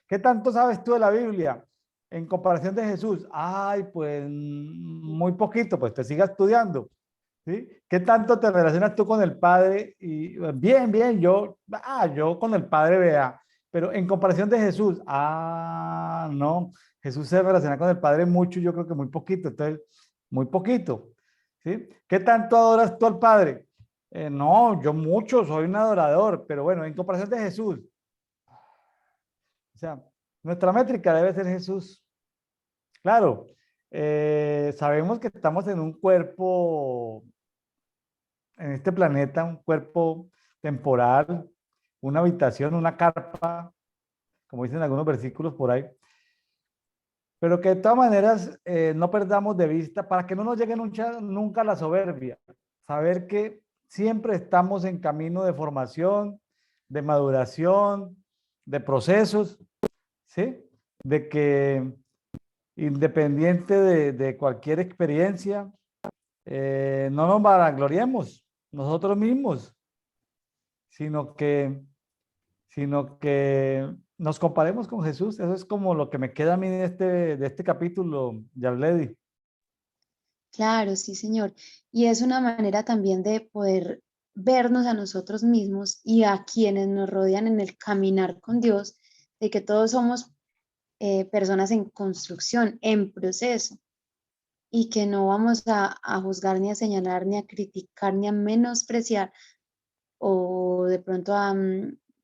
¿Qué tanto sabes tú de la Biblia en comparación de Jesús? Ay, pues muy poquito, pues te sigas estudiando. ¿Sí? ¿Qué tanto te relacionas tú con el Padre? Y bien, bien, yo con el Padre vea, pero en comparación de Jesús, no, Jesús se relaciona con el Padre mucho, yo creo que muy poquito, entonces, muy poquito. ¿Sí? ¿Qué tanto adoras tú al Padre? No, yo mucho, soy un adorador, pero bueno, en comparación de Jesús, o sea, nuestra métrica debe ser Jesús. Claro, sabemos que estamos en un cuerpo, en este planeta, un cuerpo temporal, una habitación, una carpa, como dicen algunos versículos por ahí, pero que de todas maneras no perdamos de vista para que no nos llegue nunca la soberbia, saber que siempre estamos en camino de formación, de maduración, de procesos, ¿sí? De que independiente de cualquier experiencia, no nos vanagloriemos nosotros mismos, sino que, sino que nos comparemos con Jesús. Eso es como lo que me queda a mí de este capítulo, Yarledi. claro, sí, Señor. Y es una manera también de poder vernos a nosotros mismos y a quienes nos rodean en el caminar con Dios, de que todos somos personas en construcción, en proceso, y que no vamos a juzgar, ni a señalar, ni a criticar, ni a menospreciar, o de pronto a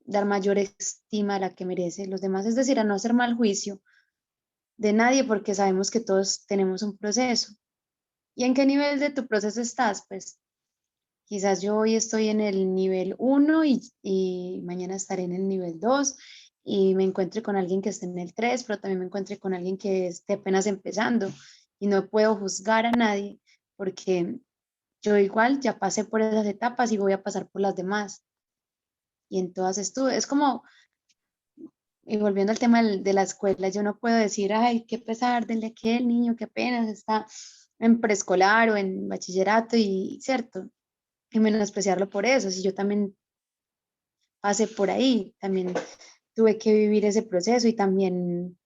dar mayor estima a la que merece los demás, es decir, a no hacer mal juicio de nadie, porque sabemos que todos tenemos un proceso. ¿Y en qué nivel de tu proceso estás? Pues quizás yo hoy estoy en el nivel 1 y mañana estaré en el nivel 2 y me encuentre con alguien que esté en el 3, pero también me encuentre con alguien que esté apenas empezando y no puedo juzgar a nadie, porque yo igual ya pasé por esas etapas y voy a pasar por las demás. Y en todas estuve. Es como, y volviendo al tema de la escuela, yo no puedo decir, ay, qué pesar del de aquel niño que apenas está en preescolar o en bachillerato y cierto, y menospreciarlo por eso. Si yo también pasé por ahí, también tuve que vivir ese proceso y también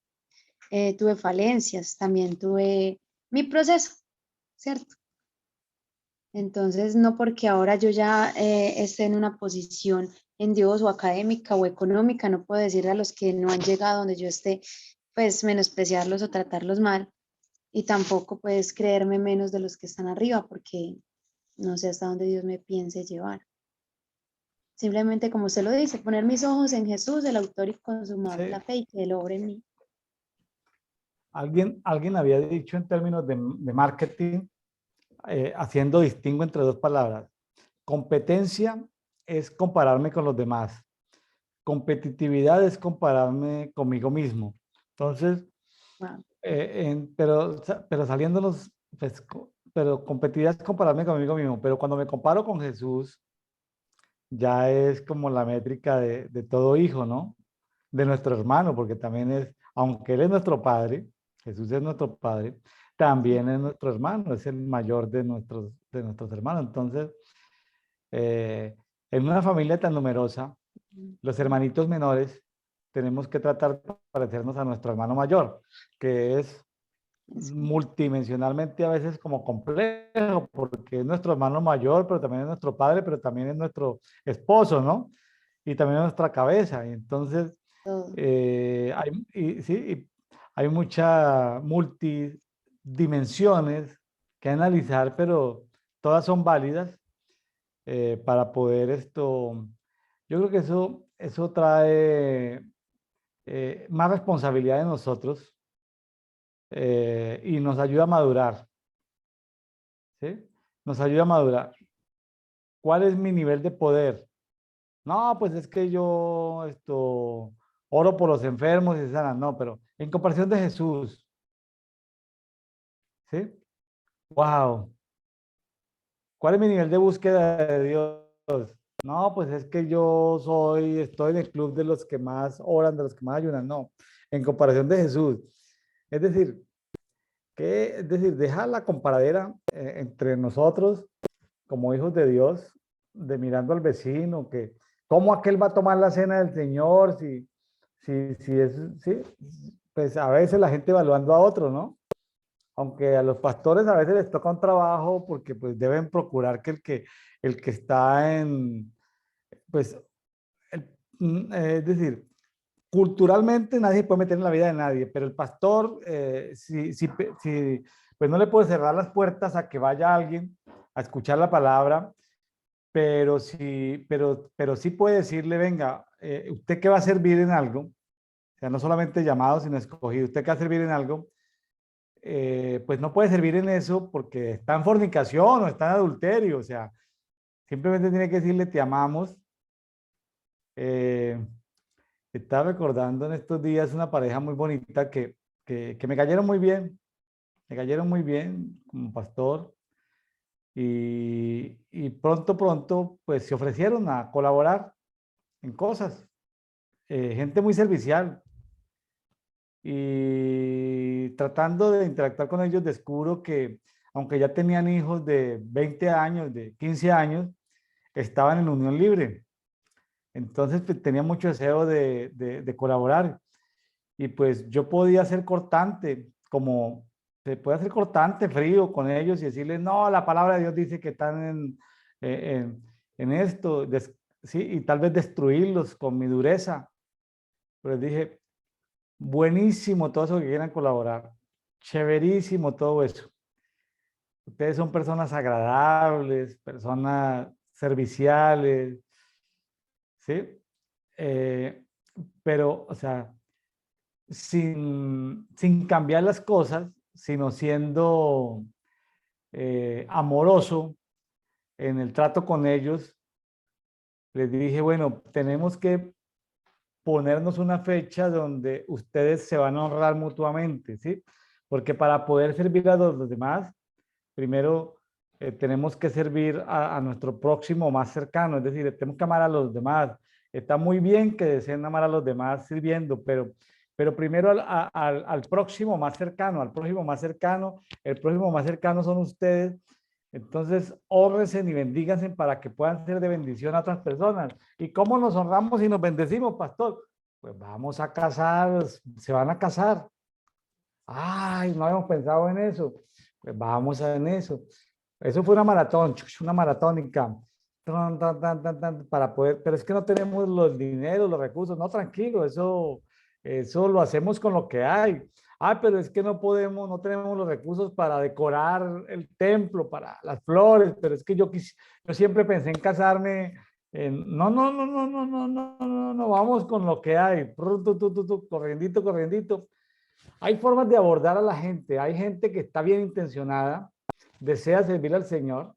tuve falencias, también tuve mi proceso, ¿cierto? Entonces, no porque ahora yo ya esté en una posición en Dios o académica o económica, no puedo decirle a los que no han llegado donde yo esté, pues menospreciarlos o tratarlos mal. Y tampoco puedes creerme menos de los que están arriba, porque no sé hasta dónde Dios me piense llevar. Simplemente, como usted lo dice, poner mis ojos en Jesús, el autor y consumador de la Sí. fe, y que Él obre en mí. Alguien había dicho en términos de marketing, haciendo distingo entre dos palabras. Competencia es compararme con los demás. Competitividad es compararme conmigo mismo. Entonces, Wow. pero saliéndonos, pues, pero competitividad es compararme conmigo mismo. Pero cuando me comparo con Jesús, ya es como la métrica de todo hijo, ¿no? De nuestro hermano, porque también es, aunque Él es nuestro Padre, Jesús es nuestro Padre, Sí. también es nuestro hermano, es el mayor de nuestros hermanos. Entonces, eh, en una familia tan numerosa, los hermanitos menores tenemos que tratar de parecernos a nuestro hermano mayor, que es Eso. multidimensionalmente a veces como complejo, porque es nuestro hermano mayor, pero también es nuestro padre, pero también es nuestro esposo, ¿no? Y también es nuestra cabeza. Y entonces, Todo. sí, y hay muchas multidimensiones que analizar, pero todas son válidas para poder esto. Yo creo que eso trae más responsabilidad de nosotros y nos ayuda a madurar, ¿sí? Nos ayuda a madurar. ¿Cuál es mi nivel de poder? No, pues es que yo oro por los enfermos y se sanan. No, pero en comparación de Jesús, ¿sí? Wow. ¿Cuál es mi nivel de búsqueda de Dios? No, pues es que estoy en el club de los que más oran, de los que más ayunan. No, en comparación de Jesús. Es decir, deja la comparadera entre nosotros como hijos de Dios, de mirando al vecino, que cómo aquel va a tomar la cena del Señor, si es, sí, pues a veces la gente evaluando a otro, ¿no? Aunque a los pastores a veces les toca un trabajo porque pues deben procurar que el que está pues, es decir, culturalmente nadie se puede meter en la vida de nadie, pero el pastor, pues no le puede cerrar las puertas a que vaya alguien a escuchar la palabra, pero sí puede decirle, venga, usted que va a servir en algo, o sea, no solamente llamado, sino escogido, usted que va a servir en algo, pues no puede servir en eso porque está en fornicación o está en adulterio, o sea, simplemente tiene que decirle, te amamos. Eh, Estaba recordando en estos días una pareja muy bonita que me cayeron muy bien como pastor y pronto, pues se ofrecieron a colaborar en cosas. Gente muy servicial y tratando de interactuar con ellos descubro que aunque ya tenían hijos de 20 años, de 15 años, estaban en unión libre. Entonces pues, tenía mucho deseo de colaborar. Y pues yo podía ser cortante, como se puede hacer cortante, frío con ellos y decirles, no, la palabra de Dios dice que están en esto, sí, y tal vez destruirlos con mi dureza. Pero les dije, buenísimo todo eso que quieran colaborar, chéverísimo todo eso. Ustedes son personas agradables, personas serviciales, ¿sí? Eh, pero, o sea, sin cambiar las cosas, sino siendo amoroso en el trato con ellos, les dije, bueno, tenemos que ponernos una fecha donde ustedes se van a honrar mutuamente, ¿sí? Porque para poder servir a los demás, primero tenemos que servir a nuestro próximo más cercano, es decir, tenemos que amar a los demás. Está muy bien que deseen amar a los demás sirviendo, pero primero al próximo más cercano, al prójimo más cercano. El prójimo más cercano son ustedes. Entonces, honrense y bendíganse para que puedan ser de bendición a otras personas. ¿Y cómo nos honramos y nos bendecimos, pastor? Pues vamos a casar, se van a casar. Ay, no habíamos pensado en eso. Pues vamos en eso. Eso fue una maratón, una maratónica. Para poder, pero es que no tenemos los dineros, los recursos. No, tranquilo, eso lo hacemos con lo que hay. Ah, pero es que no podemos, no tenemos los recursos para decorar el templo, para las flores, pero es que yo siempre pensé en casarme. No, no, no, no, no, no, no, no, no, vamos con lo que hay. Corriendito, corriendito. Hay formas de abordar a la gente. Hay gente que está bien intencionada, desea servir al Señor,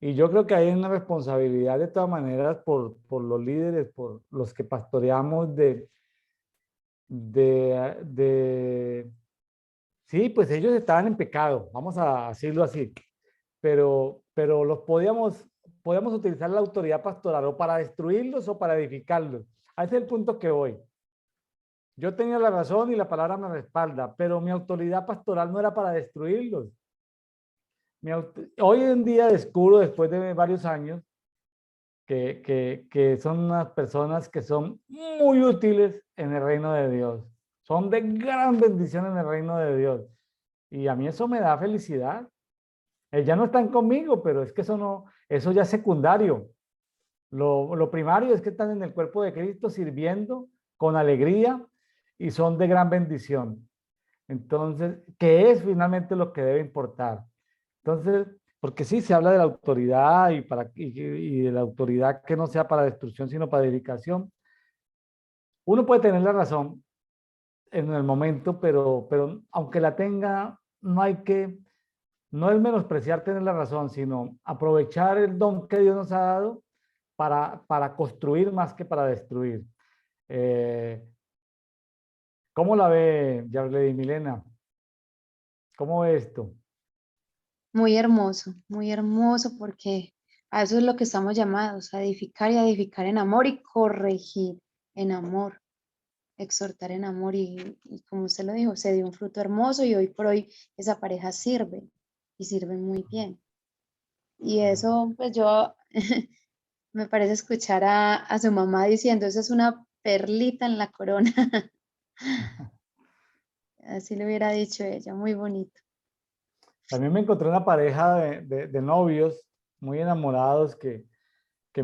y yo creo que hay una responsabilidad de todas maneras por los líderes, por los que pastoreamos de... Sí, pues ellos estaban en pecado, vamos a decirlo así, pero podíamos utilizar la autoridad pastoral o para destruirlos o para edificarlos. A ese es el punto que voy. Yo tenía la razón y la palabra me respalda, pero mi autoridad pastoral no era para destruirlos. Hoy en día descubro, después de varios años, que son unas personas que son muy útiles en el reino de Dios. Son de gran bendición en el reino de Dios. Y a mí eso me da felicidad. Ya no están conmigo, pero es que eso no, eso ya es secundario. Lo primario es que están en el cuerpo de Cristo sirviendo con alegría y son de gran bendición. Entonces, ¿qué es finalmente lo que debe importar? Entonces, porque sí se habla de la autoridad y de la autoridad que no sea para destrucción, sino para edificación. Uno puede tener la razón en el momento, pero aunque la tenga, no es menospreciar tener la razón, sino aprovechar el don que Dios nos ha dado para construir más que para destruir. Eh, ¿Cómo la ve, Yarley Milena? ¿Cómo ve esto? muy hermoso porque a eso es lo que estamos llamados, a edificar y a edificar en amor y corregir en amor, exhortar en amor y como usted lo dijo, se dio un fruto hermoso y hoy por hoy esa pareja sirve y sirve muy bien. Y eso, pues yo me parece escuchar a su mamá diciendo, eso es una perlita en la corona. Así le hubiera dicho ella, muy bonito. También me encontré una pareja de novios muy enamorados que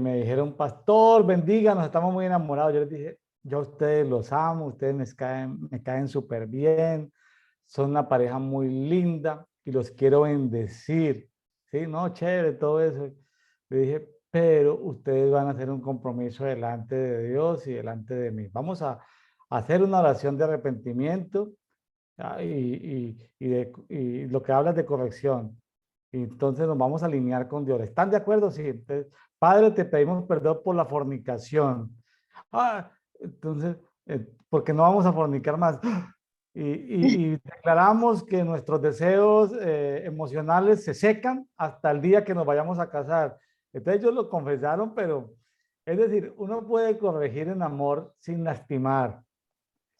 me dijeron, pastor, bendíganos, estamos muy enamorados. Yo les dije, yo a ustedes los amo, ustedes me caen súper bien, son una pareja muy linda y los quiero bendecir. Sí, no, chévere, todo eso. Le dije, pero ustedes van a hacer un compromiso delante de Dios y delante de mí. Vamos a hacer una oración de arrepentimiento, y lo que hablas de corrección. Y entonces nos vamos a alinear con Dios. ¿Están de acuerdo? Sí. Entonces, Padre, te pedimos perdón por la fornicación. Entonces, porque no vamos a fornicar más. Y declaramos que nuestros deseos emocionales se secan hasta el día que nos vayamos a casar. Entonces ellos lo confesaron, pero es decir, uno puede corregir en amor sin lastimar.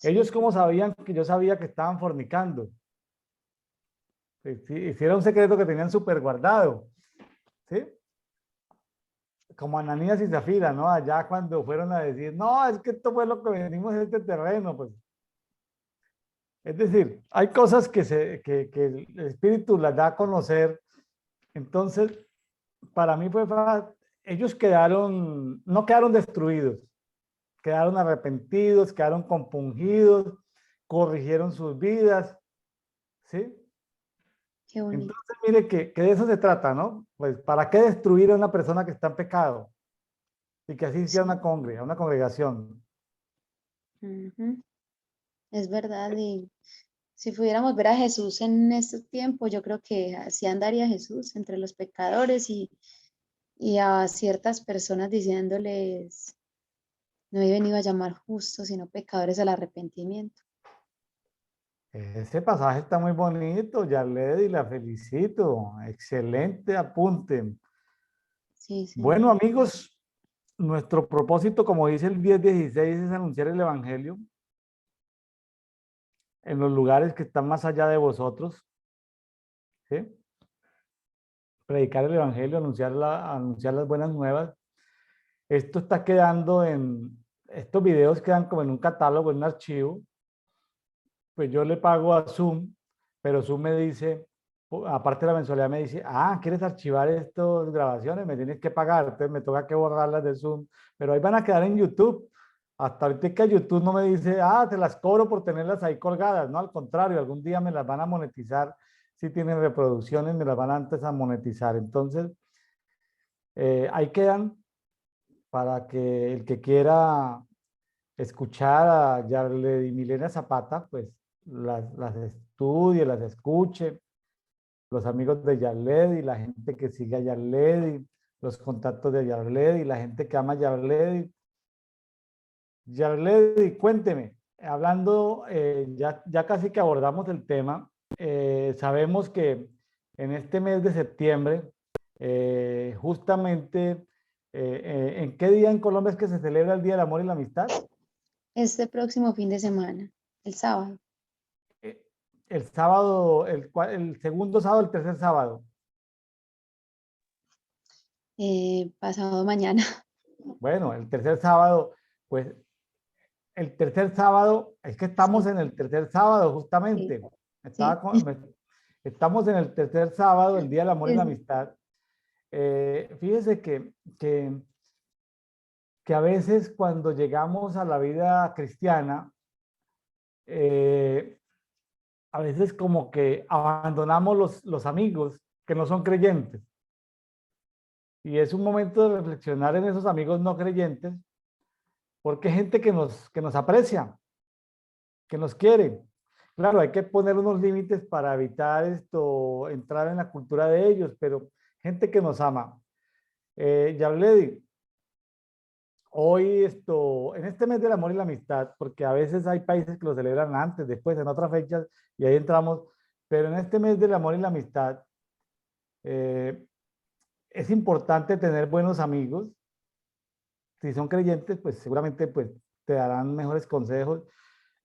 Ellos, Sí, ¿cómo sabían que yo sabía que estaban fornicando? Si era un secreto que tenían súper guardado, ¿sí? Como Ananías y Zafira, ¿no? Allá cuando fueron a decir, no, es que esto fue lo que venimos en este terreno, pues. Es decir, hay cosas que el Espíritu las da a conocer. Entonces, para mí fue fácil. Ellos no quedaron destruidos, quedaron arrepentidos, quedaron compungidos, corrigieron sus vidas, ¿sí? qué bonito. Entonces, mire que de eso se trata, ¿no? Pues, ¿para qué destruir a una persona que está en pecado? Y que así sea Sí. una congregación. Ujú. Es verdad. Y si pudiéramos ver a Jesús en este tiempo, yo creo que así andaría Jesús entre los pecadores y a ciertas personas diciéndoles, no he venido a llamar justos, sino pecadores al arrepentimiento. Ese pasaje está muy bonito, Yarledi, la felicito. Excelente apunte. Sí, Bueno, señor. amigos, nuestro propósito, como dice el 10:16, es anunciar el Evangelio en los lugares que están más allá de vosotros, ¿sí? Predicar el Evangelio, anunciar las buenas nuevas. Esto está quedando estos videos quedan como en un catálogo, en un archivo. Pues yo le pago a Zoom, pero Zoom me dice, aparte de la mensualidad, me dice, ¿quieres archivar estas grabaciones? Me tienes que pagar, entonces me toca que borrarlas de Zoom, pero ahí van a quedar en YouTube. Hasta ahorita que YouTube no me dice, te las cobro por tenerlas ahí colgadas, no, al contrario, algún día me las van a monetizar, si tienen reproducciones, me las van antes a monetizar. Entonces, ahí quedan para que el que quiera escuchar a Yarledi Milena Zapata, pues las estudie, las escuche, los amigos de Yarledi, la gente que sigue a Yarledi, los contactos de Yarledi, la gente que ama a Yarledi. Yarledi, cuénteme, hablando, ya casi que abordamos el tema, sabemos que en este mes de septiembre, justamente, ¿en qué día en Colombia es que se celebra el Día del Amor y la Amistad? Este próximo fin de semana, el sábado, eh, el sábado, el segundo sábado, el tercer sábado. pasado mañana. Bueno, el tercer sábado, pues el tercer sábado, es que estamos Sí, en el tercer sábado sí, justamente. sí. Estamos en el tercer sábado, el Día del Amor y la Sí, Amistad. Fíjese que, que a veces cuando llegamos a la vida cristiana, eh, a veces como que abandonamos los amigos que no son creyentes. Y es un momento de reflexionar en esos amigos no creyentes, porque hay gente que nos aprecia, que nos quiere. Claro, hay que poner unos límites para evitar entrar en la cultura de ellos, pero gente que nos ama. Yarledi, hoy en este mes del amor y la amistad, porque a veces hay países que lo celebran antes, después, en otras fechas, y ahí entramos, pero en este mes del amor y la amistad, eh, es importante tener buenos amigos. Si son creyentes, pues seguramente pues, te darán mejores consejos.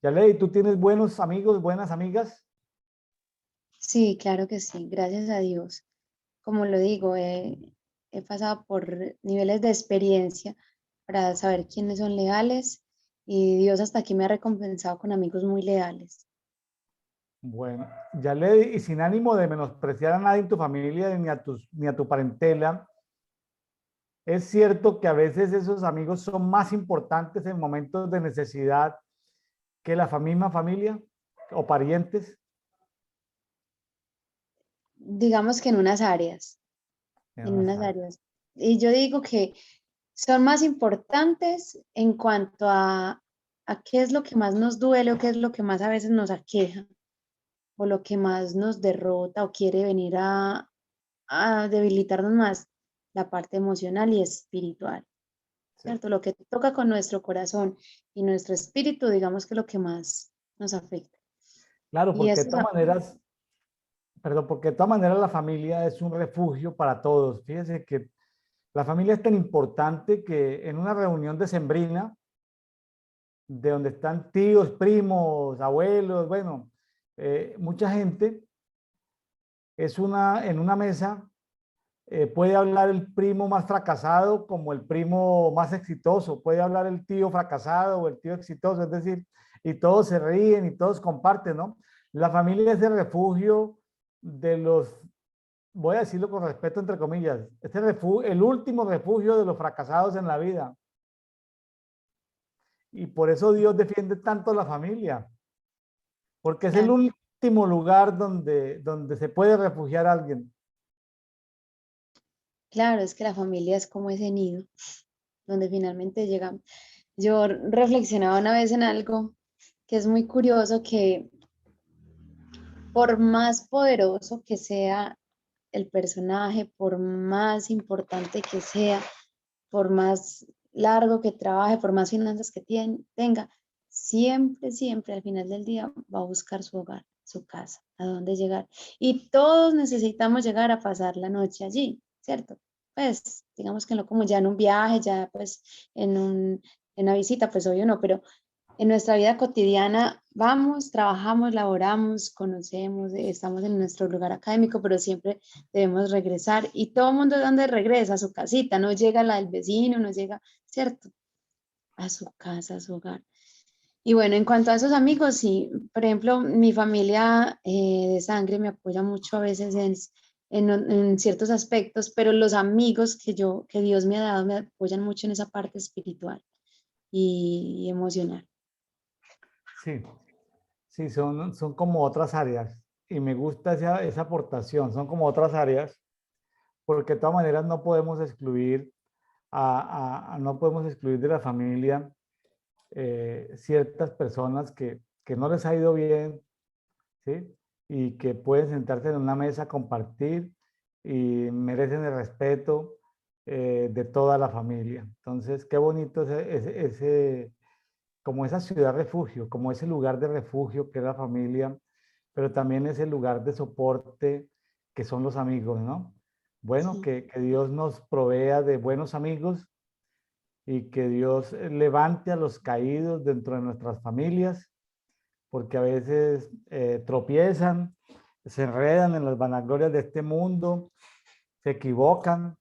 Yarledi, ¿tú tienes buenos amigos, buenas amigas? sí, claro que sí, gracias a Dios. Como lo digo, he pasado por niveles de experiencia para saber quiénes son leales y Dios hasta aquí me ha recompensado con amigos muy leales. Bueno, Yarledi, y sin ánimo de menospreciar a nadie en tu familia ni a tu parentela, es cierto que a veces esos amigos son más importantes en momentos de necesidad que la misma familia o parientes. Digamos que En en unas unas áreas. áreas. Y yo digo que son más importantes en cuanto a qué es lo que más nos duele o qué es lo que más a veces nos aqueja o lo que más nos derrota o quiere venir a debilitarnos más, la parte emocional y espiritual, Sí. ¿cierto? Lo que toca con nuestro corazón y nuestro espíritu, digamos que es lo que más nos afecta. Claro, Y porque de eso, todas maneras, perdón, porque de todas maneras la familia es un refugio para todos. Fíjense que la familia es tan importante que en una reunión decembrina, de donde están tíos, primos, abuelos, bueno, mucha gente, en una mesa, puede hablar el primo más fracasado como el primo más exitoso, puede hablar el tío fracasado o el tío exitoso, es decir, y todos se ríen y todos comparten, ¿no? La familia es el refugio de voy a decirlo con respeto entre comillas, es el último refugio de los fracasados en la vida. Y por eso Dios defiende tanto a la familia, porque es el claro, último lugar donde se puede refugiar a alguien. claro, es que la familia es como ese nido donde finalmente llegamos. Yo reflexionaba una vez en algo que es muy curioso, que por más poderoso que sea el personaje, por más importante que sea, por más largo que trabaje, por más finanzas que tenga, siempre, siempre al final del día va a buscar su hogar, su casa, a dónde llegar. Y todos necesitamos llegar a pasar la noche allí, ¿cierto? Pues digamos que no como ya en un viaje, ya pues en una visita, pues obvio no, pero en nuestra vida cotidiana vamos, trabajamos, laboramos, conocemos, estamos en nuestro lugar académico, pero siempre debemos regresar y todo el mundo donde regresa a su casita, no llega la del vecino, no llega, ¿cierto? A su casa, a su hogar. Y bueno, en cuanto a esos amigos, sí, por ejemplo, mi familia de sangre me apoya mucho a veces en ciertos aspectos, pero los amigos que Dios me ha dado me apoyan mucho en esa parte espiritual y emocional. Sí, sí, son como otras áreas y me gusta esa aportación, son como otras áreas porque de todas maneras no podemos excluir no podemos excluir de la familia ciertas personas que no les ha ido bien, ¿sí? Y que pueden sentarse en una mesa a compartir y merecen el respeto de toda la familia. Entonces, qué bonito como esa ciudad refugio, como ese lugar de refugio que es la familia, pero también ese lugar de soporte que son los amigos, ¿no? Bueno, Sí, que Dios nos provea de buenos amigos y que Dios levante a los caídos dentro de nuestras familias, porque a veces tropiezan, se enredan en las vanaglorias de este mundo, se equivocan,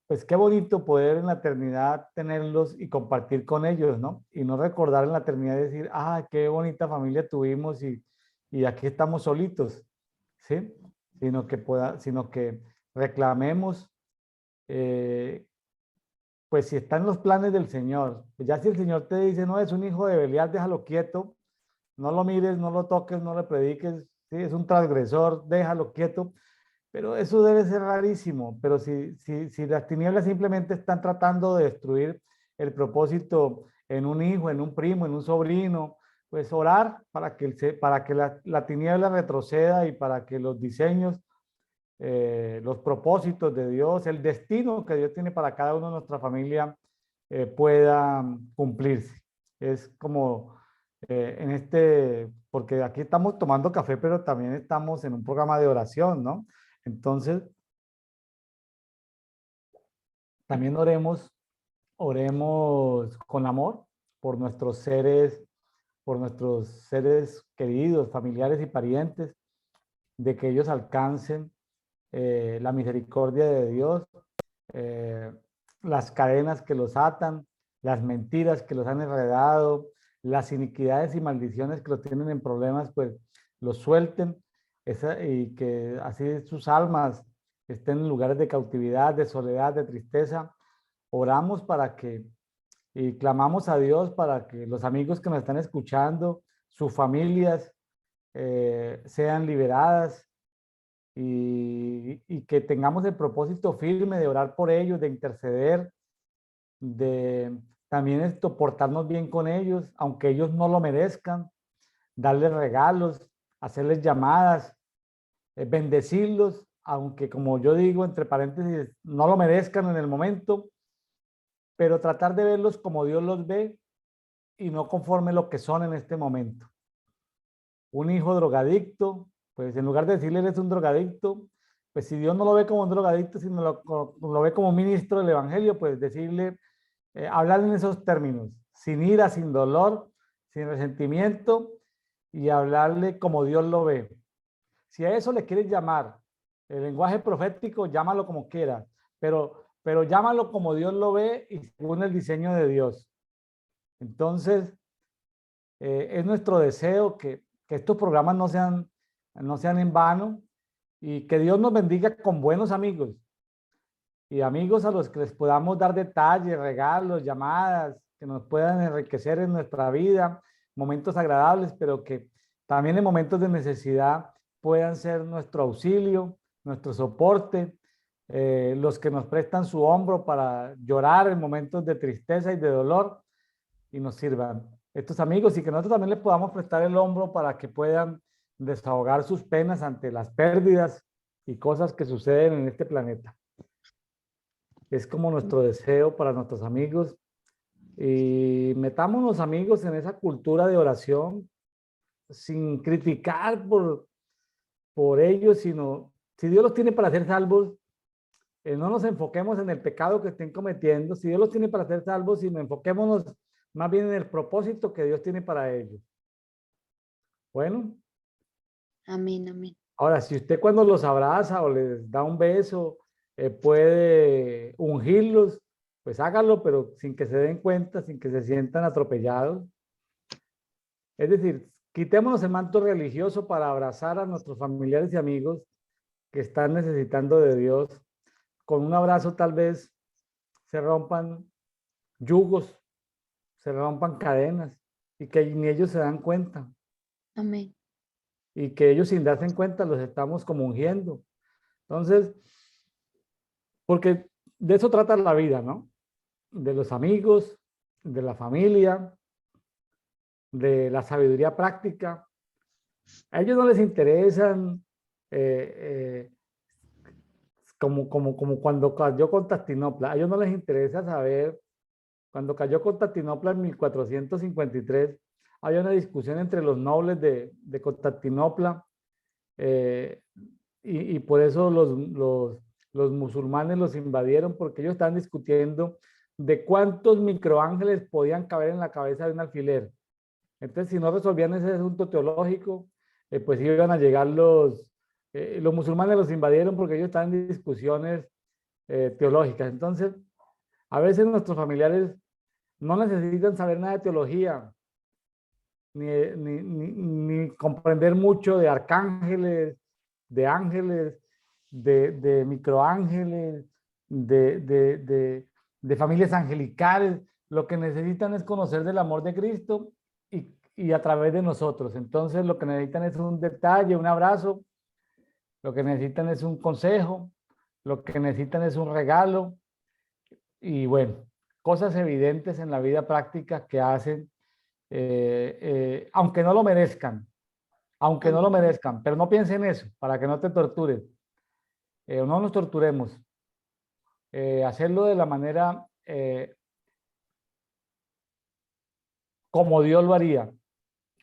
pues qué bonito poder en la eternidad tenerlos y compartir con ellos, ¿no? Y no recordar en la eternidad y decir, ah, qué bonita familia tuvimos y aquí estamos solitos, ¿sí? Sino que reclamemos, eh, pues si están los planes del Señor, pues ya si el Señor te dice, no, es un hijo de Belial, déjalo quieto, no lo mires, no lo toques, no le prediques, ¿sí? Es un transgresor, déjalo quieto. Pero eso debe ser rarísimo. Pero si las tinieblas simplemente están tratando de destruir el propósito en un hijo, en un primo, en un sobrino, pues orar para que la tiniebla retroceda y para que los diseños, los propósitos de Dios, el destino que Dios tiene para cada uno de nuestra familia pueda cumplirse. Es como porque aquí estamos tomando café, pero también estamos en un programa de oración, ¿no? Entonces, también oremos con amor por nuestros seres queridos, familiares y parientes, de que ellos alcancen la misericordia de Dios, eh, las cadenas que los atan, las mentiras que los han enredado, las iniquidades y maldiciones que los tienen en problemas, pues los suelten y que así sus almas estén en lugares de cautividad, de soledad, de tristeza. Oramos y clamamos a Dios para que los amigos que nos están escuchando, sus familias, sean liberadas y que tengamos el propósito firme de orar por ellos, de interceder, de también portarnos bien con ellos, aunque ellos no lo merezcan, darles regalos, hacerles llamadas, bendecirlos, aunque como yo digo, entre paréntesis, no lo merezcan en el momento, pero tratar de verlos como Dios los ve y no conforme lo que son en este momento. Un hijo drogadicto, pues en lugar de decirle eres un drogadicto, pues si Dios no lo ve como un drogadicto, sino lo ve como ministro del evangelio, pues decirle, hablar en esos términos, sin ira, sin dolor, sin resentimiento y hablarle como Dios lo ve. Si a eso le quieres llamar el lenguaje profético, llámalo como quieras, pero llámalo como Dios lo ve y según el diseño de Dios. Entonces, es nuestro deseo que estos programas no sean en vano y que Dios nos bendiga con buenos amigos y amigos a los que les podamos dar detalles, regalos, llamadas, que nos puedan enriquecer en nuestra vida, momentos agradables, pero que también en momentos de necesidad puedan ser nuestro auxilio, nuestro soporte, los que nos prestan su hombro para llorar en momentos de tristeza y de dolor y nos sirvan estos amigos y que nosotros también les podamos prestar el hombro para que puedan desahogar sus penas ante las pérdidas y cosas que suceden en este planeta. Es como nuestro deseo para nuestros amigos Y metámonos, amigos, en esa cultura de oración sin criticar por ellos, sino si Dios los tiene para ser salvos, no nos enfoquemos en el pecado que estén cometiendo. Si Dios los tiene para ser salvos, sino enfoquémonos más bien en el propósito que Dios tiene para ellos. Bueno, Amén, amén. ahora, si usted cuando los abraza o les da un beso, puede ungirlos, pues hágalo, pero sin que se den cuenta, sin que se sientan atropellados. Es decir, quitémonos el manto religioso para abrazar a nuestros familiares y amigos que están necesitando de Dios. Con un abrazo tal vez se rompan yugos, se rompan cadenas y que ni ellos se dan cuenta Amén. y que ellos sin darse cuenta los estamos como ungiendo. Entonces, porque de eso trata la vida, ¿no? De los amigos, de la familia, de la sabiduría práctica. A ellos no les interesan como cuando cayó Constantinopla. A ellos no les interesa saber, cuando cayó Constantinopla en 1453, había una discusión entre los nobles de Constantinopla eh, y por eso los musulmanes los invadieron porque ellos estaban discutiendo de cuántos microángeles podían caber en la cabeza de un alfiler. Entonces, si no resolvían ese asunto teológico, pues iban a llegar los musulmanes los invadieron porque ellos estaban en discusiones teológicas. Entonces, a veces nuestros familiares no necesitan saber nada de teología, ni comprender mucho de arcángeles, de ángeles, de microángeles, de familias angelicales. Lo que necesitan es conocer del amor de Cristo y a través de nosotros. Entonces, lo que necesitan es un detalle, un abrazo, lo que necesitan es un consejo, lo que necesitan es un regalo y bueno, cosas evidentes en la vida práctica que hacen, aunque no lo merezcan, aunque no lo Amén. merezcan, pero no piensen en eso, para que no te tortures, no nos torturemos, hacerlo de la manera como Dios lo haría.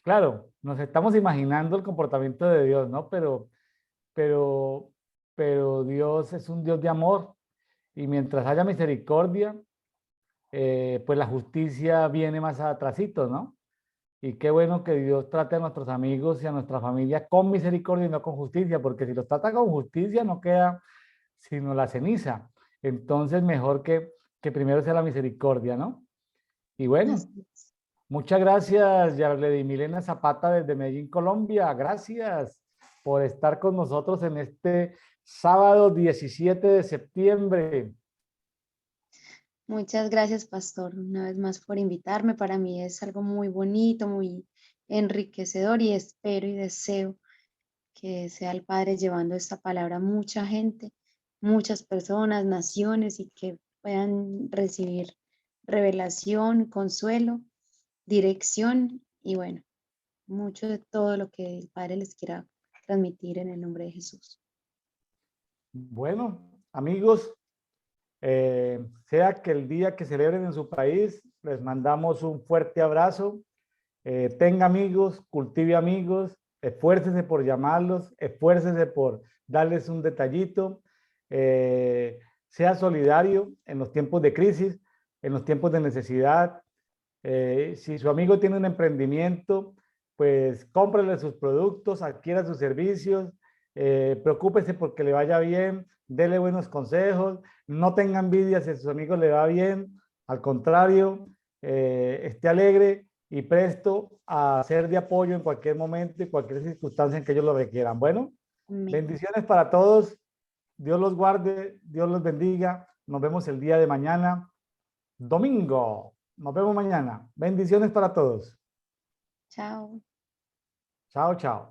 Claro, nos estamos imaginando el comportamiento de Dios, ¿no? Pero, pero Dios es un Dios de amor y mientras haya misericordia, pues la justicia viene más atrasito, ¿no? Y qué bueno que Dios trate a nuestros amigos y a nuestra familia con misericordia y no con justicia, porque si los trata con justicia no queda sino la ceniza. Entonces mejor que primero sea la misericordia, ¿no? Y bueno, Así es. muchas gracias, Yarledy Milena Zapata desde Medellín, Colombia. Gracias por estar con nosotros en este sábado 17 de septiembre. Muchas gracias, pastor, una vez más por invitarme. Para mí es algo muy bonito, muy enriquecedor y espero y deseo que sea el Padre llevando esta palabra a mucha gente, muchas personas, naciones y que puedan recibir revelación, consuelo, dirección y bueno, mucho de todo lo que el Padre les quiera transmitir en el nombre de Jesús. Bueno, amigos, sea que el día que celebren en su país, les mandamos un fuerte abrazo. Tenga amigos, cultive amigos, esfuércese por llamarlos, esfuércese por darles un detallito, sea solidario en los tiempos de crisis, en los tiempos de necesidad. Si su amigo tiene un emprendimiento, pues cómprele sus productos, adquiera sus servicios, preocúpese porque le vaya bien, dele buenos consejos, no tenga envidia si a sus amigos le va bien, al contrario, esté alegre y presto a ser de apoyo en cualquier momento y cualquier circunstancia en que ellos lo requieran. Bueno, Amén. bendiciones para todos, Dios los guarde, Dios los bendiga, nos vemos el día de mañana, domingo. Nos vemos mañana. Bendiciones para todos. Chao. Chao, chao.